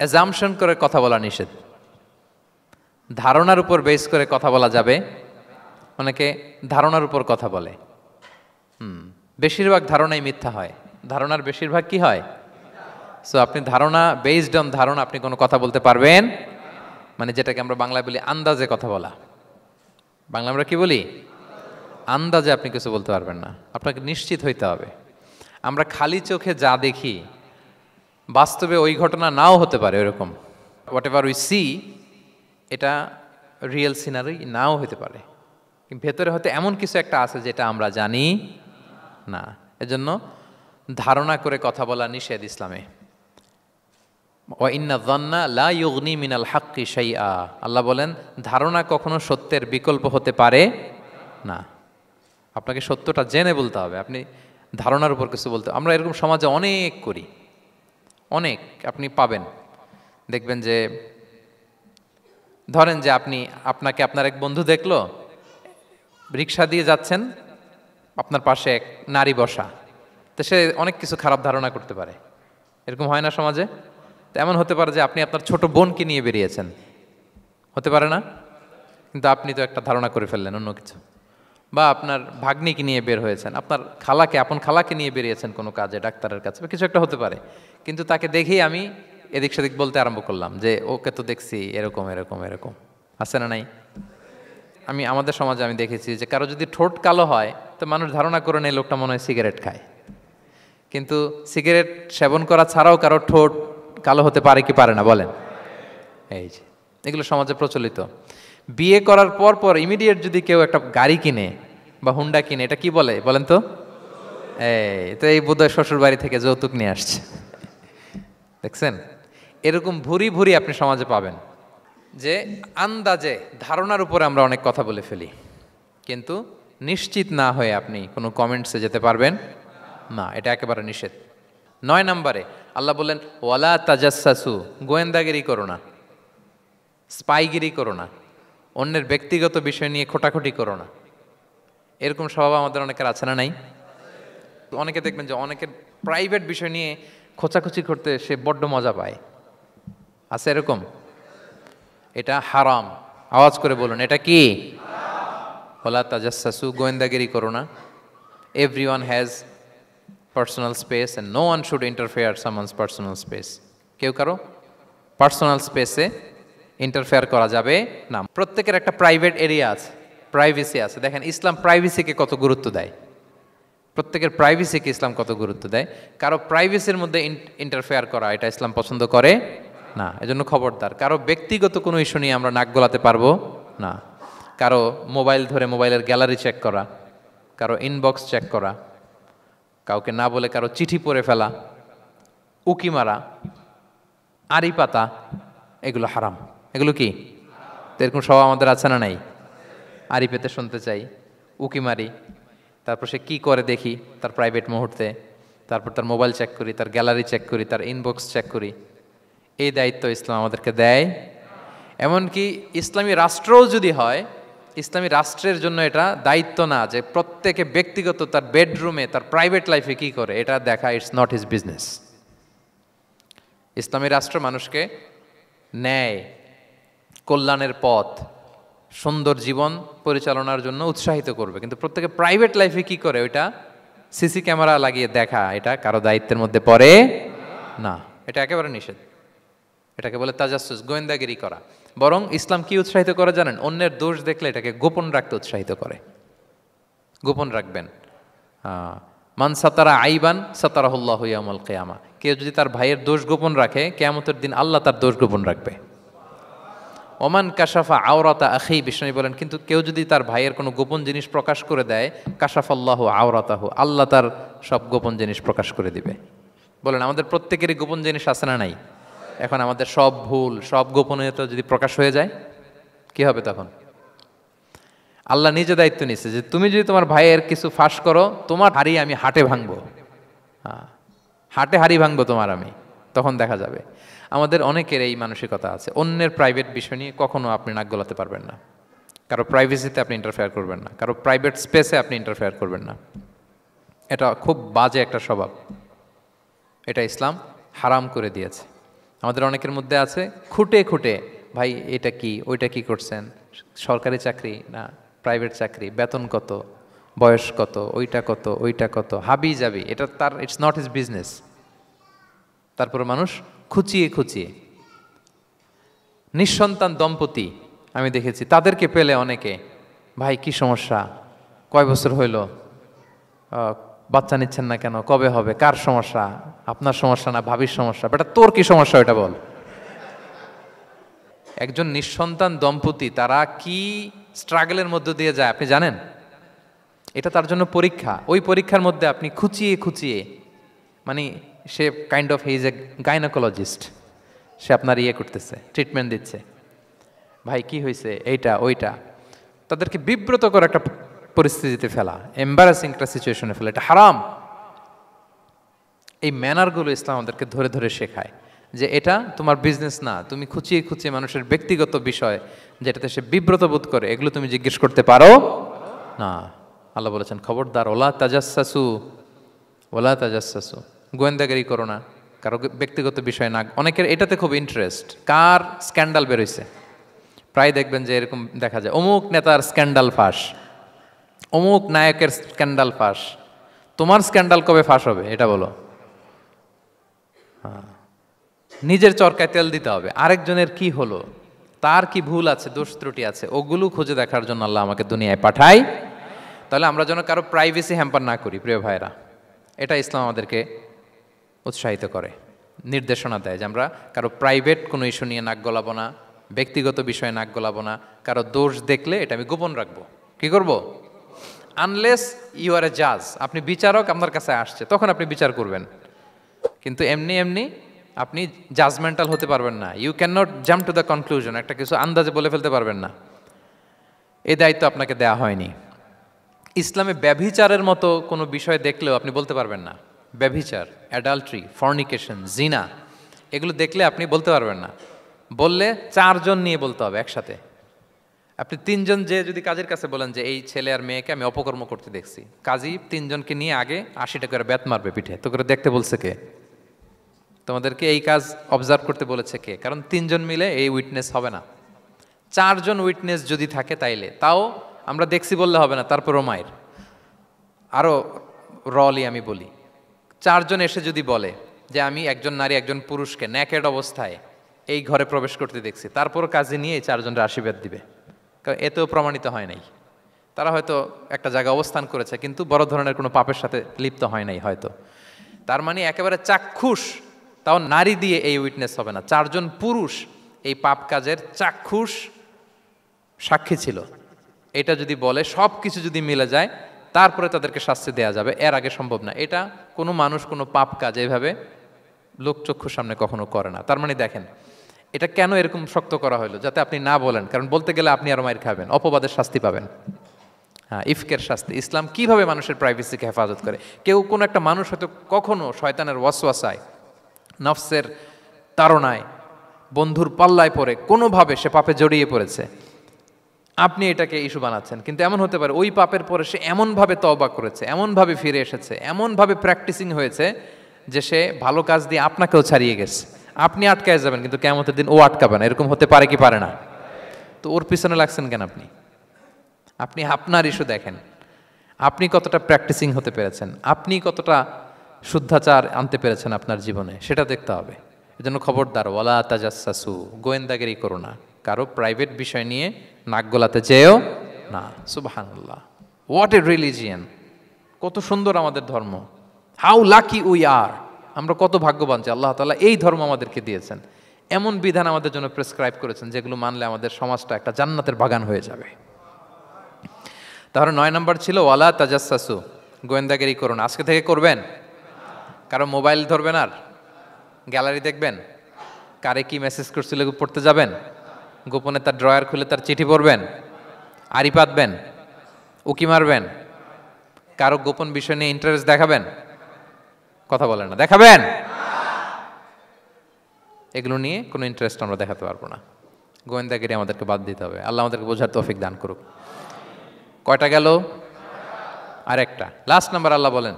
অ্যাজাম্পশন করে কথা বলা নিষেধ। ধারণার উপর বেস করে কথা বলা যাবে। অনেকে ধারণার উপর কথা বলে। বেশিরভাগ ধারণাই মিথ্যা হয়। ধারণার বেশিরভাগ কি হয়? সো আপনি ধারণা, বেসড অন ধারণা আপনি কোনো কথা বলতে পারবেন, মানে যেটাকে আমরা বাংলায় বলি আন্দাজে কথা বলা। বাংলা আমরা কি বলি? আন্দাজে আপনি কিছু বলতে পারবেন না, আপনাকে নিশ্চিত হইতে হবে। আমরা খালি চোখে যা দেখি, বাস্তবে ওই ঘটনা নাও হতে পারে এরকম। হোয়াট এভার উই সি, এটা রিয়েল সিনারি নাও হতে পারে, কিন্তু ভেতরে হয়তো এমন কিছু একটা আছে যেটা আমরা জানি না। এজন্য ধারণা করে কথা বলা নিষেধ ইসলামে। ওয়া ইন্না যান্না লা ইউগনি মিনাল হাক্কি শাইআ, আল্লাহ বলেন ধারণা কখনো সত্যের বিকল্প হতে পারে না। আপনাকে সত্যটা জেনে বলতে হবে, আপনি ধারণার উপর কিছু বলতে। আমরা এরকম সমাজে অনেক করি, অনেক আপনি পাবেন। দেখবেন যে ধরেন যে আপনাকে আপনার এক বন্ধু দেখলো, রিক্সা দিয়ে যাচ্ছেন, আপনার পাশে এক নারী বসা, তো সে অনেক কিছু খারাপ ধারণা করতে পারে। এরকম হয় না সমাজে? তো এমন হতে পারে যে আপনি আপনার ছোট বোনকে নিয়ে বেরিয়েছেন, হতে পারে না? কিন্তু আপনি তো একটা ধারণা করে ফেললেন অন্য কিছু। বা আপনার ভাগ্নিকে নিয়ে বের হয়েছেন, আপনার আপন খালাকে নিয়ে বেরিয়েছেন কোনো কাজে, ডাক্তারের কাছে, বা কিছু একটা হতে পারে। কিন্তু তাকে দেখেই আমি এদিক সেদিক বলতে আরম্ভ করলাম যে ওকে তো দেখছি এরকম এরকম এরকম। আছে না নাই? আমাদের সমাজে আমি দেখেছি যে কারো যদি ঠোঁট কালো হয় তো মানুষ ধারণা করে নেয় লোকটা মনে হয় সিগারেট খায়। কিন্তু সিগারেট সেবন করা ছাড়াও কারো ঠোঁট কালো হতে পারে কি পারে না বলেন? এই যে এগুলো সমাজে প্রচলিত। বিয়ে করার পর ইমিডিয়েট যদি কেউ একটা গাড়ি কিনে বা হুন্ডা কিনে, এটা কি বলে বলেন তো? এই বোধহয় শ্বশুর বাড়ি থেকে যৌতুক নিয়ে আসছে। দেখছেন, এরকম ভুরি ভুরি আপনি সমাজে পাবেন যে আন্দাজে ধারণার উপরে আমরা অনেক কথা বলে ফেলি, কিন্তু নিশ্চিত না হয়ে আপনি কোনো কমেন্টসে যেতে পারবেন না, এটা একেবারে নিষেধ। ৯ নম্বরে আল্লাহ বললেন ওয়ালা তাজাসসু, গোয়েন্দাগিরি করো না, স্পাইগিরি করো না, অন্যের ব্যক্তিগত বিষয় নিয়ে খোটাখুটি করো না। এরকম স্বভাব আমাদের অনেকের আছে না নাই? অনেকে দেখবেন যে অনেকের প্রাইভেট বিষয় নিয়ে খোঁচাখুচি করতে সে বড্ড মজা পায়। আছে এরকম? এটা হারাম। আওয়াজ করে বলুন, এটা কি? ওয়ালা তাজাসসু, গোয়েন্দাগিরি করো না। Everyone has personal space and no one should interfere someone's personal space. কেউ কারো পার্সোনাল স্পেসে ইন্টারফেয়ার করা যাবে না। প্রত্যেকের একটা প্রাইভেট এরিয়া আছে, প্রাইভেসি আছে। দেখেন ইসলাম প্রাইভেসিকে কত গুরুত্ব দেয়, প্রত্যেকের প্রাইভেসিকে ইসলাম কত গুরুত্ব দেয়। কারো প্রাইভেসির মধ্যে ইন্টারফেয়ার করা এটা ইসলাম পছন্দ করে না। এজন্য খবরদার, কারো ব্যক্তিগত কোনো ইস্যু নিয়ে আমরা নাক গলাতে পারবো না। কারো মোবাইল ধরে মোবাইলের গ্যালারি চেক করা, কারো ইনবক্স চেক করা, কাউকে না বলে কারো চিঠি পড়ে ফেলা, উকি মারা, আড়ি পাতা, এগুলো হারাম। এগুলো কি? তো এরকম স্বভাব আমাদের আছে না নাই? আড়ি পেতে শুনতে চাই, উকি মারি, তারপর সে কী করে দেখি তার প্রাইভেট মুহূর্তে, তারপর তার মোবাইল চেক করি, তার গ্যালারি চেক করি, তার ইনবক্স চেক করি। এই দায়িত্ব ইসলাম আমাদেরকে দেয়। এমনকি ইসলামী রাষ্ট্রও যদি হয়, ইসলামী রাষ্ট্রের জন্য এটা দায়িত্ব না যে প্রত্যেকে ব্যক্তিগত তার বেডরুমে তার প্রাইভেট লাইফে কি করে এটা দেখা, ইটস নট হিজ বিজনেস। ইসলামী রাষ্ট্র মানুষকে ন্যায়, কল্যাণের পথ, সুন্দর জীবন পরিচালনার জন্য উৎসাহিত করবে, কিন্তু প্রত্যেকে প্রাইভেট লাইফে কি করে ওইটা সিসি ক্যামেরা লাগিয়ে দেখা এটা কারো দায়িত্বের মধ্যে পড়ে না। এটা একেবারে নিষেধ। এটাকে বলে তাজাসসুস, গোয়েন্দাগিরি করা। বরং ইসলাম কি উৎসাহিত করে জানেন? অন্যের দোষ দেখলে এটাকে গোপন রাখতে উৎসাহিত করে। গোপন রাখবেন। মান সাতারা আইবান সাতারাহুল্লাহু ইয়াউমাল কিয়ামা। কেউ যদি তার ভাইয়ের দোষ গোপন রাখে, কিয়ামতের দিন আল্লাহ তার দোষ গোপন রাখবে। ওমান কাশাফা আওরাতা আখি, বিষ্ণু বলেন, কিন্তু কেউ যদি তার ভাইয়ের কোনো গোপন জিনিস প্রকাশ করে দেয়, কাশাফাল্লাহু আওরাতাহু, আল্লাহ তার সব গোপন জিনিস প্রকাশ করে দিবে। বলেন আমাদের প্রত্যেকেরই গোপন জিনিস আছে না নাই? এখন আমাদের সব ভুল, সব গোপনীয়তা যদি প্রকাশ হয়ে যায় কি হবে তখন? আল্লাহ নিজে দায়িত্ব নিচ্ছে যে তুমি যদি তোমার ভাইয়ের কিছু ফাঁস করো, তোমার হাড়ি আমি হাটে ভাঙবো। হাটে হাড়ি ভাঙবো তোমার আমি, তখন দেখা যাবে। আমাদের অনেকের এই মানসিকতা আছে, অন্যের প্রাইভেট বিষয় নিয়ে কখনো আপনি নাক গলাতে পারবেন না, কারো প্রাইভেসিতে আপনি ইন্টারফেয়ার করবেন না, কারো প্রাইভেট স্পেসে আপনি ইন্টারফেয়ার করবেন না। এটা খুব বাজে একটা স্বভাব, এটা ইসলাম হারাম করে দিয়েছে। আমাদের অনেকের মধ্যে আছে খুঁটে খুঁটে, ভাই এটা কি, ওইটা কি করছেন, সরকারি চাকরি না প্রাইভেট চাকরি, বেতন কত, বয়স কত, ওইটা কত, ওইটা কত, হাবি যাবি, এটা তার, ইটস নট হিজ বিজনেস। তারপর মানুষ খুঁচিয়ে খুঁচিয়ে। নিঃসন্তান দম্পতি আমি দেখেছি, তাদেরকে পেলে অনেকে, ভাই কি সমস্যা, কয় বছর হইল, বাচ্চা নিচ্ছেন না কেন, কবে হবে, কার সমস্যা, আপনার সমস্যা না ভাবির সমস্যা, বেটা তোর কি সমস্যা ওটা বল। একজন নিঃসন্তান দম্পতি তারা কি স্ট্রাগলের মধ্য দিয়ে যায় আপনি জানেন? এটা তার জন্য পরীক্ষা। ওই পরীক্ষার মধ্যে আপনি খুঁচিয়ে খুঁচিয়ে, মানে সে kind of his a gynaecologist, সে আপনার ইয়ে করতেছে, ট্রিটমেন্ট দিচ্ছে, ভাই কি হয়েছে, এইটা ওইটা, তাদেরকে বিব্রত করে একটা পরিস্থিতিতে ফেলা, এম্বারাসিং একটা সিচুয়েশনে ফেলা, এটা হারাম। এই ম্যানারগুলো ইসলাম আমাদেরকে ধরে ধরে শেখায় যে এটা তোমার বিজনেস না, তুমি খুঁচিয়ে খুঁচিয়ে মানুষের ব্যক্তিগত বিষয় যেটাতে সে বিব্রত বোধ করে, এগুলো তুমি জিজ্ঞেস করতে পারো না। আল্লাহ বলেছেন খবরদার, ওলা তাজাসসু, ওলা তাজাসসু, গোয়েন্দাগিরি করো না, কারো ব্যক্তিগত বিষয় না। অনেকের এটাতে খুব ইন্টারেস্ট, কার স্ক্যান্ডাল বেরোইছে, প্রায় দেখবেন যে এরকম দেখা যায়, অমুক নেতার স্ক্যান্ডাল ফাঁস, অমুক নায়কের স্ক্যান্ডাল ফাঁস। তোমার স্ক্যান্ডাল কবে ফাঁস হবে এটা বলো? নিজের চরকায় তেল দিতে হবে, আরেকজনের কি হলো, তার কি ভুল আছে, দোষ ত্রুটি আছে, ওগুলো খুঁজে দেখার জন্য আল্লাহ আমাকে দুনিয়ায় পাঠাই। তাহলে আমরা যেন কারো প্রাইভেসি হ্যাম্পার না করি প্রিয় ভাইরা, এটা ইসলাম আমাদেরকে উৎসাহিত করে, নির্দেশনা দেয় যে আমরা কারো প্রাইভেট কোনো ইস্যু নিয়ে নাক গলাবো না, ব্যক্তিগত বিষয়ে নাক গলাবো না, কারো দোষ দেখলে এটা আমি গোপন রাখবো। কি করব? আনলেস ইউ আর এ জাজ, আপনি বিচারক, আপনার কাছে আসছে, তখন আপনি বিচার করবেন, কিন্তু এমনি এমনি আপনি জাজমেন্টাল হতে পারবেন না। You can not jump to the conclusion, একটা কিছু আন্দাজে বলে ফেলতে পারবেন না, এই দায়িত্ব আপনাকে দেয়া হয়নি। ইসলামে ব্যভিচারের মতো কোনো বিষয় দেখলেও আপনি বলতে পারবেন না। ব্যভিচার, অ্যাডাল্ট্রি, ফর্নিকেশন, জিনা, এগুলো দেখলে আপনি বলতে পারবেন না। বললে 4 জন নিয়ে বলতে হবে একসাথে। আপনি 3 জন যে যদি কাজের কাছে বলেন যে এই ছেলে আর মেয়েকে আমি অপকর্ম করতে দেখছি, কাজী 3 জনকে নিয়ে আগে 80 টাকা করে বেত মারবে পিঠে, তো করে দেখতে বলছে কে? তোমাদেরকে এই কাজ অবজার্ভ করতে বলেছে কে? কারণ 3 জন মিলে এই উইটনেস হবে না। 4 জন উইটনেস যদি থাকে তাইলে তাও আমরা দেখছি বললে হবে না, তারপরও মায়ের। আরও রলি আমি বলি, 4 জন এসে যদি বলে যে আমি একজন নারী একজন পুরুষকে ন্যাকেড অবস্থায় এই ঘরে প্রবেশ করতে দেখছি, তারপর কাজে নিয়ে এই 4 জনের আশীর্বাদ দিবে, কারণ এতেও প্রমাণিত হয় নাই। তারা হয়তো একটা জায়গায় অবস্থান করেছে কিন্তু বড় ধরনের কোনো পাপের সাথে লিপ্ত হয় নাই হয়তো। তার মানে একেবারে চাক্ষুষ, তাও নারী দিয়ে এই উইটনেস হবে না, 4 জন পুরুষ এই পাপ কাজের চাক্ষুষ সাক্ষী ছিল। এটা যদি বলে সব কিছু যদি মিলে যায় তারপরে তাদেরকে শাস্তি দেয়া যাবে, এর আগে সম্ভব না। এটা কোনো মানুষ কোনো পাপ কাজ এভাবে লোকচক্ষুর সামনে কখনো করে না। তার মানে দেখেন এটা কেন এরকম শক্ত করা হলো, যাতে আপনি না বলেন, কারণ বলতে গেলে আপনি আরো মাইর খাবেন, অপবাদের শাস্তি পাবেন। হ্যাঁ, ইফকের শাস্তি। ইসলাম কিভাবে মানুষের প্রাইভেসিকে হেফাজত করে। কেউ কোনো একটা মানুষ হয়তো কখনো শয়তানের ওয়াসওয়াসায়, নফসের তাড়নায়, বন্ধুর পাল্লায় পড়ে কোনোভাবে সে পাপে জড়িয়ে পড়েছে, আপনি এটাকে ইস্যু বানাচ্ছেন। কিন্তু এমন হতে পারে ওই পাপের পরে সে এমনভাবে তওবা করেছে, এমনভাবে ফিরে এসেছে, এমনভাবে প্র্যাকটিসিং হয়েছে যে সে ভালো কাজ দিয়ে আপনাকেও ছাড়িয়ে গেছে। আপনি আটকায় যাবেন কিন্তু কিয়ামতের দিন ও আটকাবে না। এরকম হতে পারে কি পারে না? তো ওর পিছনে লাগছেন কেন আপনি? আপনি আপনার ইস্যু দেখেন, আপনি কতটা প্র্যাকটিসিং হতে পেরেছেন, আপনি কতটা শুদ্ধাচার আনতে পেরেছেন আপনার জীবনে, সেটা দেখতে হবে। এজন্য খবরদার, ওয়ালা তাজাসসু, গোয়েন্দাগিরি করো না, কারো প্রাইভেট বিষয় নিয়ে নাক গলাতে যেও না। সুবহানাল্লাহ, হোয়াট এ রিলিজিয়ান! কত সুন্দর আমাদের ধর্ম, হাউ লাকি উই আর! আমরা কত ভাগ্যবান যে আল্লাহ তাআলা এই ধর্ম আমাদেরকে দিয়েছেন, এমন বিধান আমাদের জন্য প্রেসক্রাইব করেছেন যেগুলো মানলে আমাদের সমাজটা একটা জান্নাতের বাগান হয়ে যাবে। তাহলে 9 নম্বর ছিল ওয়ালা তাজাসসু, গোয়েন্দাগিরি করুন। আজকে থেকে করবেন? কারো মোবাইল ধরবেন, আর গ্যালারি দেখবেন, কারে কি মেসেজ করছিল পড়তে যাবেন, গোপনে তার ড্রয়ার খুলে তার চিঠি পড়বেন, আড়ি পাতবেন, উকি মারবেন, কারো গোপন বিষয় নিয়ে ইন্টারেস্ট দেখাবেন? কথা বলেন না, দেখাবেন? এগুলো নিয়ে কোনো ইন্টারেস্ট আমরা দেখাতে পারবো না। গোয়েন্দাগিরি আমাদেরকে বাদ দিতে হবে। আল্লাহ আমাদেরকে বোঝার তৌফিক দান করুক। কয়টা গেল? আর একটা, লাস্ট নাম্বার। আল্লাহ বলেন,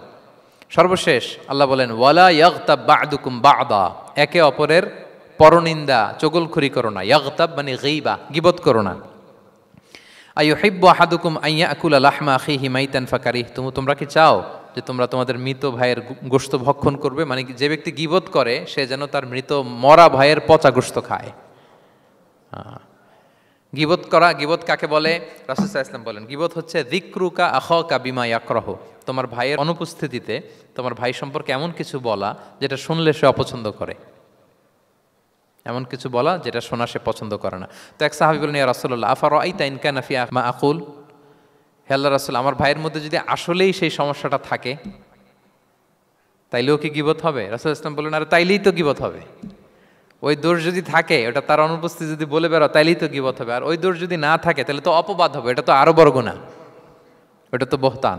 সর্বশেষ আল্লাহ বলেন, ওয়ালা ইয়াগতাব বা'দুকুম বা'দা, একে অপরের পরনিন্দা চগলখুরি করো না। ইয়াগতাব মানে গীবা, গীবত করো না। আইয়ুহিব্বু আহাদুকুম আইয়াকুলা লাহমা আখিহি মাইতান ফাকারিহতুম, তোমরা কি চাও যে তোমরা তোমাদের মৃত ভাইয়ের গোশত ভক্ষণ করবে? মানে যে ব্যক্তি গীবত করে সে যেন তার মৃত মরা ভাইয়ের পচা গোশত খায়। গীবত করা, গীবত কাকে বলে? রাসূল সাল্লাল্লাহু আলাইহি ওয়াসাল্লাম বলেন, গীবত হচ্ছে যিকরুকা আখাকা বিমা ইয়াকরাহু, তোমার ভাইয়ের অনুপস্থিতিতে তোমার ভাই সম্পর্কে এমন কিছু বলা যেটা শুনলে সে অপছন্দ করে, এমন কিছু বলা যেটা শোনা সে পছন্দ করে না। তো এক সাহাবী বলেন, ইয়া রাসূলুল্লাহ আফারাআইতা ইন কানা ফি মা আকুল, হে আল্লাহর রাসূল, আমার ভাইয়ের মধ্যে যদি আসলেই সেই সমস্যাটা থাকে তাইলেও কি গীবত হবে? রাসূল সাল্লাল্লাহু আলাইহি ওয়াসাল্লাম বলেন, আরে তাইলেই তো গীবত হবে। ওই দোষ যদি থাকে, ওটা তার অনুপস্থিতি যদি বলে বেরো তাইলেই তো গীবত হবে। আর ওই দোষ যদি না থাকে তাহলে তো অপবাদ হবে, এটা তো আরো বড় গুনাহ, ওটা তো বহতান।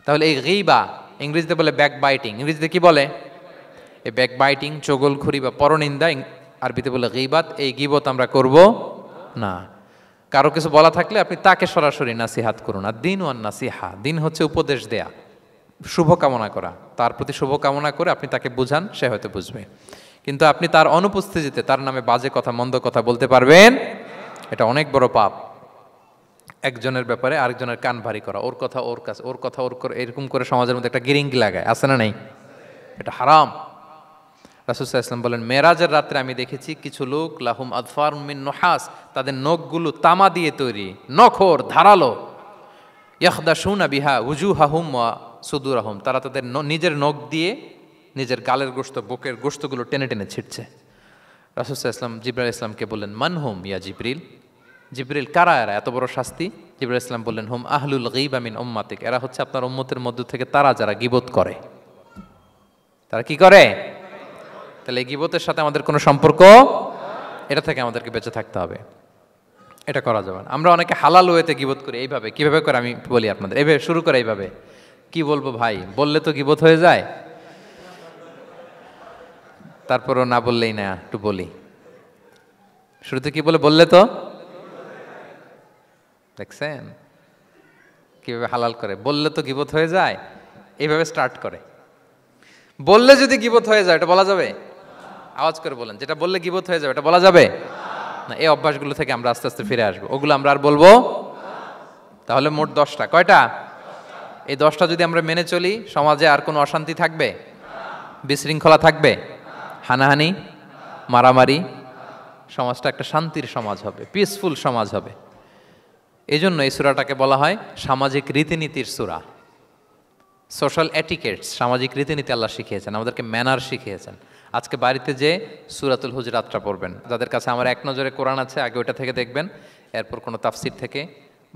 তাহলে এই গীবা, ইংরেজিতে বলে ব্যাক বাইটিং, ইংরেজিতে কি বলে? এই ব্যাক বাইটিং, চগলখুরি বা পরনিন্দা, আরবিতে বলে গীবাত। এই গীবত আমরা করব না। কারো কিছু বলা থাকলে আপনি তাকে সরাসরি নাসিহাত করুন। আর দিন ওয়ান নাসিহা, দিন হচ্ছে উপদেশ দেয়া, শুভ কামনা করা, তার প্রতি শুভ কামনা করে আপনি তাকে বুঝান, সে হয়তো বুঝবে। কিন্তু আপনি তার অনুপস্থিতিতে তার নামে বাজে কথা, মন্দ কথা বলতে পারবেন? এটা অনেক বড় পাপ। একজনের ব্যাপারে আরেকজনের কান ভারী করা, ওর কথা ওর কাছে, ওর কথা ওর করে, এরকম করে সমাজের মধ্যে একটা গিরিঙ্গি লাগায়, আছে না নেই? এটা হারাম। রাসূল সাল্লাল্লাহু আলাইহি ওয়াসাল্লাম বলেন, মেরাজের রাত্রে আমি দেখেছি কিছু লোক লাহুম আদফার মিন নুহাস, তাদের নখগুলো তামা দিয়ে তৈরি, নখর ধারালো, ইয়াখদাশুনা বিহা উজুহাহুম ওয়া সুদুরাহুম, তারা তাদের নিজের নখ দিয়ে নিজের গালের গোশত, বুকের গোশতগুলো টেনে টেনে ছিটছে। রাসূল সাল্লাল্লাহু আলাইহি ওয়াসাল্লাম জিবরাইল আলাইহিস সালামকে বললেন, মানহুম ইয়া জিবরিল, জিবরিল কারা এরা, এত বড় শাস্তি? জিবরাইল আলাইহিস সালাম বললেন, হুম আহলুল গীবা মিন উম্মাতিক, এরা হচ্ছে আপনার উম্মতের মধ্য থেকে তারা যারা গীবত করে। তারা কি করে? তাহলে এই গীবতের সাথে আমাদের কোনো সম্পর্ক, এটা থেকে আমাদেরকে বেঁচে থাকতে হবে, এটা করা যাবে না। আমরা অনেকে হালাল ওয়েতে গীবত করি। এইভাবে কিভাবে করে আমি বলি আপনাদের, এইভাবে শুরু করে, এইভাবে কি বলবো ভাই, বললে তো গীবত হয়ে যায়, তারপরও না বললেই না, একটু বলি। শুরুতে কি বলে? বললে তো, দেখছেন কিভাবে হালাল করে, বললে তো গীবত হয়ে যায়, এইভাবে স্টার্ট করে। বললে যদি গীবত হয়ে যায় এটা বলা যাবে? আওয়াজ করে বলেন, যেটা বললে গীবত হয়ে যাবে এটা বলা যাবে না। এই অভ্যাসগুলো থেকে আমরা আস্তে আস্তে ফিরে আসবো, ওগুলো আমরা আর বলবো। তাহলে মোট 10টা, কয়টা? এই 10টা যদি আমরা মেনে চলি, সমাজে আর কোনো অশান্তি থাকবে? বিশৃঙ্খলা থাকবে? হানাহানি, মারামারি? সমাজটা একটা শান্তির সমাজ হবে, পিসফুল সমাজ হবে। এই জন্য এই সূরাটাকে বলা হয় সামাজিক রীতিনীতির সূরা। সোশ্যাল এটিকেটস, সামাজিক রীতিনীতি আল্লাহ শিখিয়েছেন, আমাদেরকে ম্যানার শিখিয়েছেন। আজকে বাড়িতে যে সূরাতুল হুজরাতটা পড়বেন, যাদের কাছে আমার এক নজরে কোরআন আছে আগে ওটা থেকে দেখবেন, এরপর কোনো তাফসির থেকে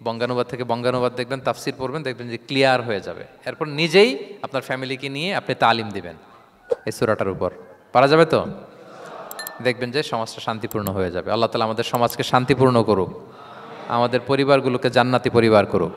বঙ্গানুবাদ থেকে বঙ্গানুবাদ দেখবেন, তাফসির পড়বেন, দেখবেন যে ক্লিয়ার হয়ে যাবে। এরপর নিজেই আপনার ফ্যামিলিকে নিয়ে আপনি তালিম দিবেন এই সূরাটার উপর। পারা যাবে তো? দেখবেন যে সমাজটা শান্তিপূর্ণ হয়ে যাবে। আল্লাহ তাআলা আমাদের সমাজকে শান্তিপূর্ণ করুক, আমাদের পরিবারগুলোকে জান্নাতি পরিবার করুক।